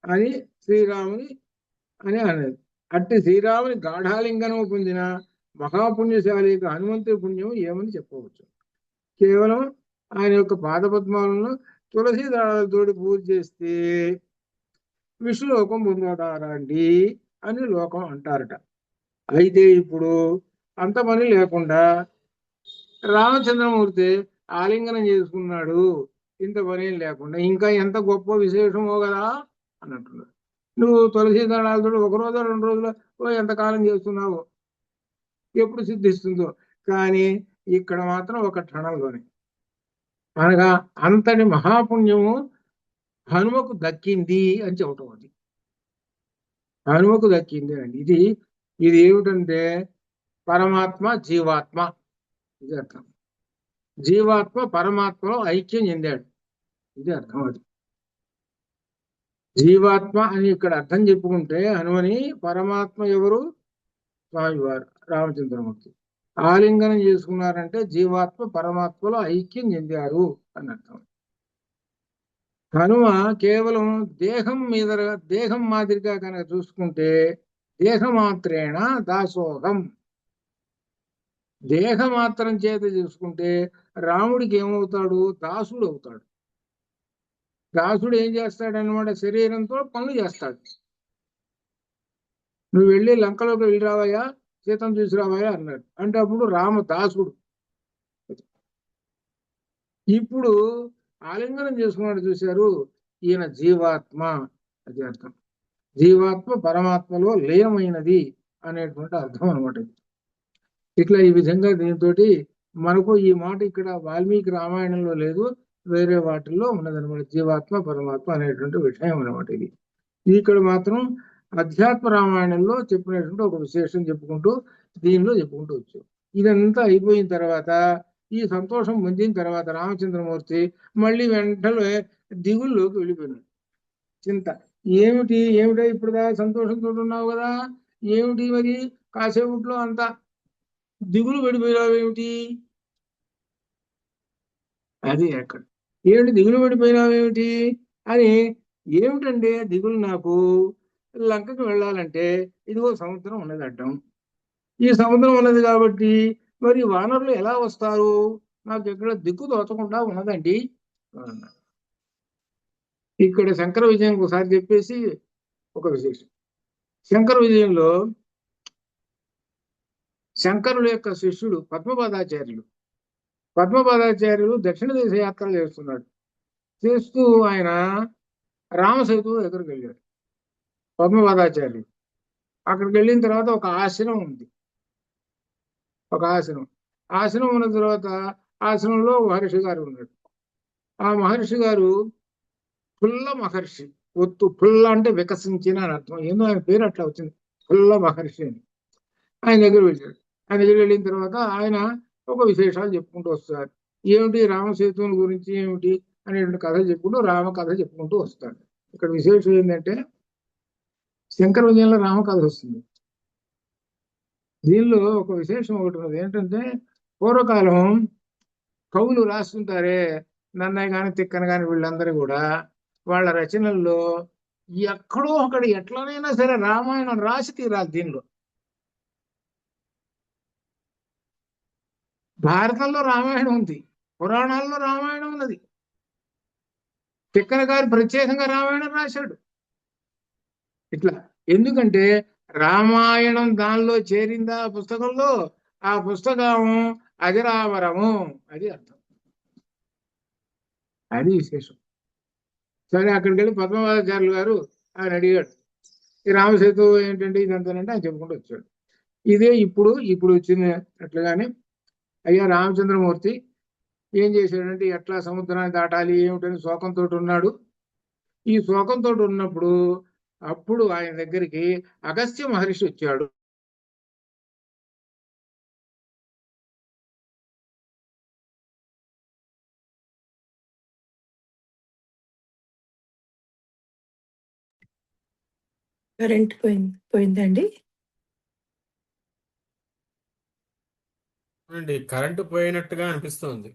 అని శ్రీరాముని అని అనేది. అట్టి శ్రీరాముని గాఢాలింగనము పొందిన మహాపుణ్యశాలి యొక్క హనుమంతుడి పుణ్యం ఏమని చెప్పవచ్చు. కేవలం ఆయన యొక్క పాదపద్మాలను తులసీ దళాలతోటి పూజ చేస్తే విష్ణులోకం పొందుతారండి అని లోకం అంటారట. అయితే ఇప్పుడు అంత పని లేకుండా రామచంద్రమూర్తి ఆలింగనం చేసుకున్నాడు, ఇంత పని లేకుండా. ఇంకా ఎంత గొప్ప విశేషమో కదా అని అంటున్నాడు. నువ్వు తులసీ దళాలతో ఒక రోజు 2 రోజులు ఎంతకాలం చేస్తున్నావు, ఎప్పుడు సిద్ధిస్తుందో. కానీ ఇక్కడ మాత్రం ఒక క్షణంలోనే, అనగా అంతటి మహాపుణ్యము హనుమకు దక్కింది అని చెప్పటం. అది హనుమకు దక్కింది అండి. ఇది ఏమిటంటే పరమాత్మ జీవాత్మ, ఇది అర్థం. జీవాత్మ పరమాత్మలో ఐక్యం చెందాడు, ఇది అర్థం. అది జీవాత్మ అని ఇక్కడ అర్థం చెప్పుకుంటే హనుమని పరమాత్మ ఎవరు? స్వామివారు రామచంద్రమూర్తి. ఆలింగనం చేసుకున్నారంటే జీవాత్మ పరమాత్మలో ఐక్యం చెందారు అని అర్థం. హనుమ కేవలం దేహం మాదిరిగా కనుక చూసుకుంటే దేహమాత్రేణ దాసోహం, దేహమాత్రం చేత చూసుకుంటే రాముడికి ఏమవుతాడు? దాసుడు అవుతాడు. దాసుడు ఏం చేస్తాడన్నమాట? శరీరంతో పనులు చేస్తాడు. నువ్వు వెళ్ళి లంకలోకి వెళ్ళి రావయ్యా, సీతం చూసి రావయ్యా అన్నాడు. అంటే అప్పుడు రామదాసుడు. ఇప్పుడు ఆలింగనం చేసుకున్నాడు చూశారు, ఈయన జీవాత్మ, అది అర్థం. జీవాత్మ పరమాత్మలో లీనమైనది అనేటువంటి అర్థం అనమాట. ఇట్లా ఈ విధంగా దీంతో మనకు ఈ మాట ఇక్కడ వాల్మీకి రామాయణంలో లేదు, వేరే వాటిల్లో ఉన్నదనమాట. జీవాత్మ పరమాత్మ అనేటువంటి విషయం అనమాట. ఇది ఇక్కడ మాత్రం అధ్యాత్మ రామాయణంలో చెప్పినటువంటి ఒక విశేషం చెప్పుకుంటూ దీనిలో చెప్పుకుంటూ వచ్చాం. ఇదంతా అయిపోయిన తర్వాత, ఈ సంతోషం పొందిన తర్వాత రామచంద్రమూర్తి మళ్ళీ వెంటనే దిగుల్లోకి వెళ్ళిపోయినాడు. చింత ఏమిటా ఇప్పుడు సంతోషంతో ఉన్నావు కదా, ఏమిటి మరి కాసేపుట్లో అంతా దిగులు పడిపోయినావేమిటి? అది అక్కడ ఏమిటి దిగులు పడిపోయినావేమిటి అని. ఏమిటంటే దిగులు, నాకు లంకకు వెళ్ళాలంటే ఇదిగో సముద్రం ఉన్నది అడ్డం. ఈ సముద్రం ఉన్నది కాబట్టి మరి వానరులు ఎలా వస్తారు, నాకు ఎక్కడ దిక్కు తోచకుండా ఉన్నదండి. ఇక్కడ శంకర విజయం ఒకసారి చెప్పేసి ఒక విశేషం. శంకర విజయంలో శంకరుల యొక్క శిష్యుడు పద్మపాదాచార్యులు దక్షిణ దేశ యాత్రలు చేస్తున్నాడు. చేస్తూ ఆయన రామసేతు దగ్గరికి వెళ్ళాడు పద్మపాదాచార్యులు. అక్కడికి వెళ్ళిన తర్వాత ఒక ఆశ్రమం ఉంది. ఆశ్రమం ఉన్న తర్వాత ఆశ్రమంలో మహర్షి గారు ఉన్నాడు. ఆ మహర్షి గారు పుల్ల మహర్షి, పుల్ల అంటే వికసించిన అని అర్థం. ఏందో ఆయన పేరు అట్లా వచ్చింది, పుల్ల మహర్షి అని. ఆయన దగ్గర వెళ్ళాడు. ఆయన దగ్గర వెళ్ళిన తర్వాత ఆయన ఒక విశేషాలు చెప్పుకుంటూ వస్తారు. ఏమిటి రామసేతుని గురించి ఏమిటి అనేటువంటి కథలు చెప్పుకుంటూ రామ కథ చెప్పుకుంటూ వస్తాడు. ఇక్కడ విశేషం ఏంటంటే శంకర విజయంలో రామ కథ వస్తుంది. దీనిలో ఒక విశేషం ఒకటి ఉన్నది. ఏంటంటే పూర్వకాలం కవులు రాస్తుంటారే, నన్నయ్య కానీ తిక్కన కానీ వీళ్ళందరూ కూడా వాళ్ళ రచనల్లో ఎక్కడో అక్కడ ఎట్లనైనా సరే రామాయణం రాసి తీరాలి. దీనిలో భారతంలో రామాయణం ఉంది, పురాణాల్లో రామాయణం ఉన్నది. తిక్కన గారు ప్రత్యేకంగా రామాయణం రాశాడు. ఇట్లా ఎందుకంటే రామాయణం దానిలో చేరిందా పుస్తకంలో, ఆ పుస్తకం అజరామరము, అది అర్థం. అది విశేషం. సరే అక్కడికి వెళ్ళి పద్మపాదాచార్యులు గారు ఆయన అడిగాడు. ఈ రామసేతు ఏంటంటే ఇదంతానంటే ఆయన చెప్పుకుంటూ వచ్చాడు. ఇదే ఇప్పుడు వచ్చినట్లుగానే అయ్యా రామచంద్రమూర్తి ఏం చేశాడంటే ఎట్లా సముద్రాన్ని దాటాలి ఏమిటని శోకంతో ఉన్నాడు. ఈ శోకంతో ఉన్నప్పుడు అప్పుడు ఆయన దగ్గరికి అగస్త్య మహర్షి వచ్చాడు. కరెంట్ పోయిందండి. కరెంటు పోయినట్టుగా అనిపిస్తుంది.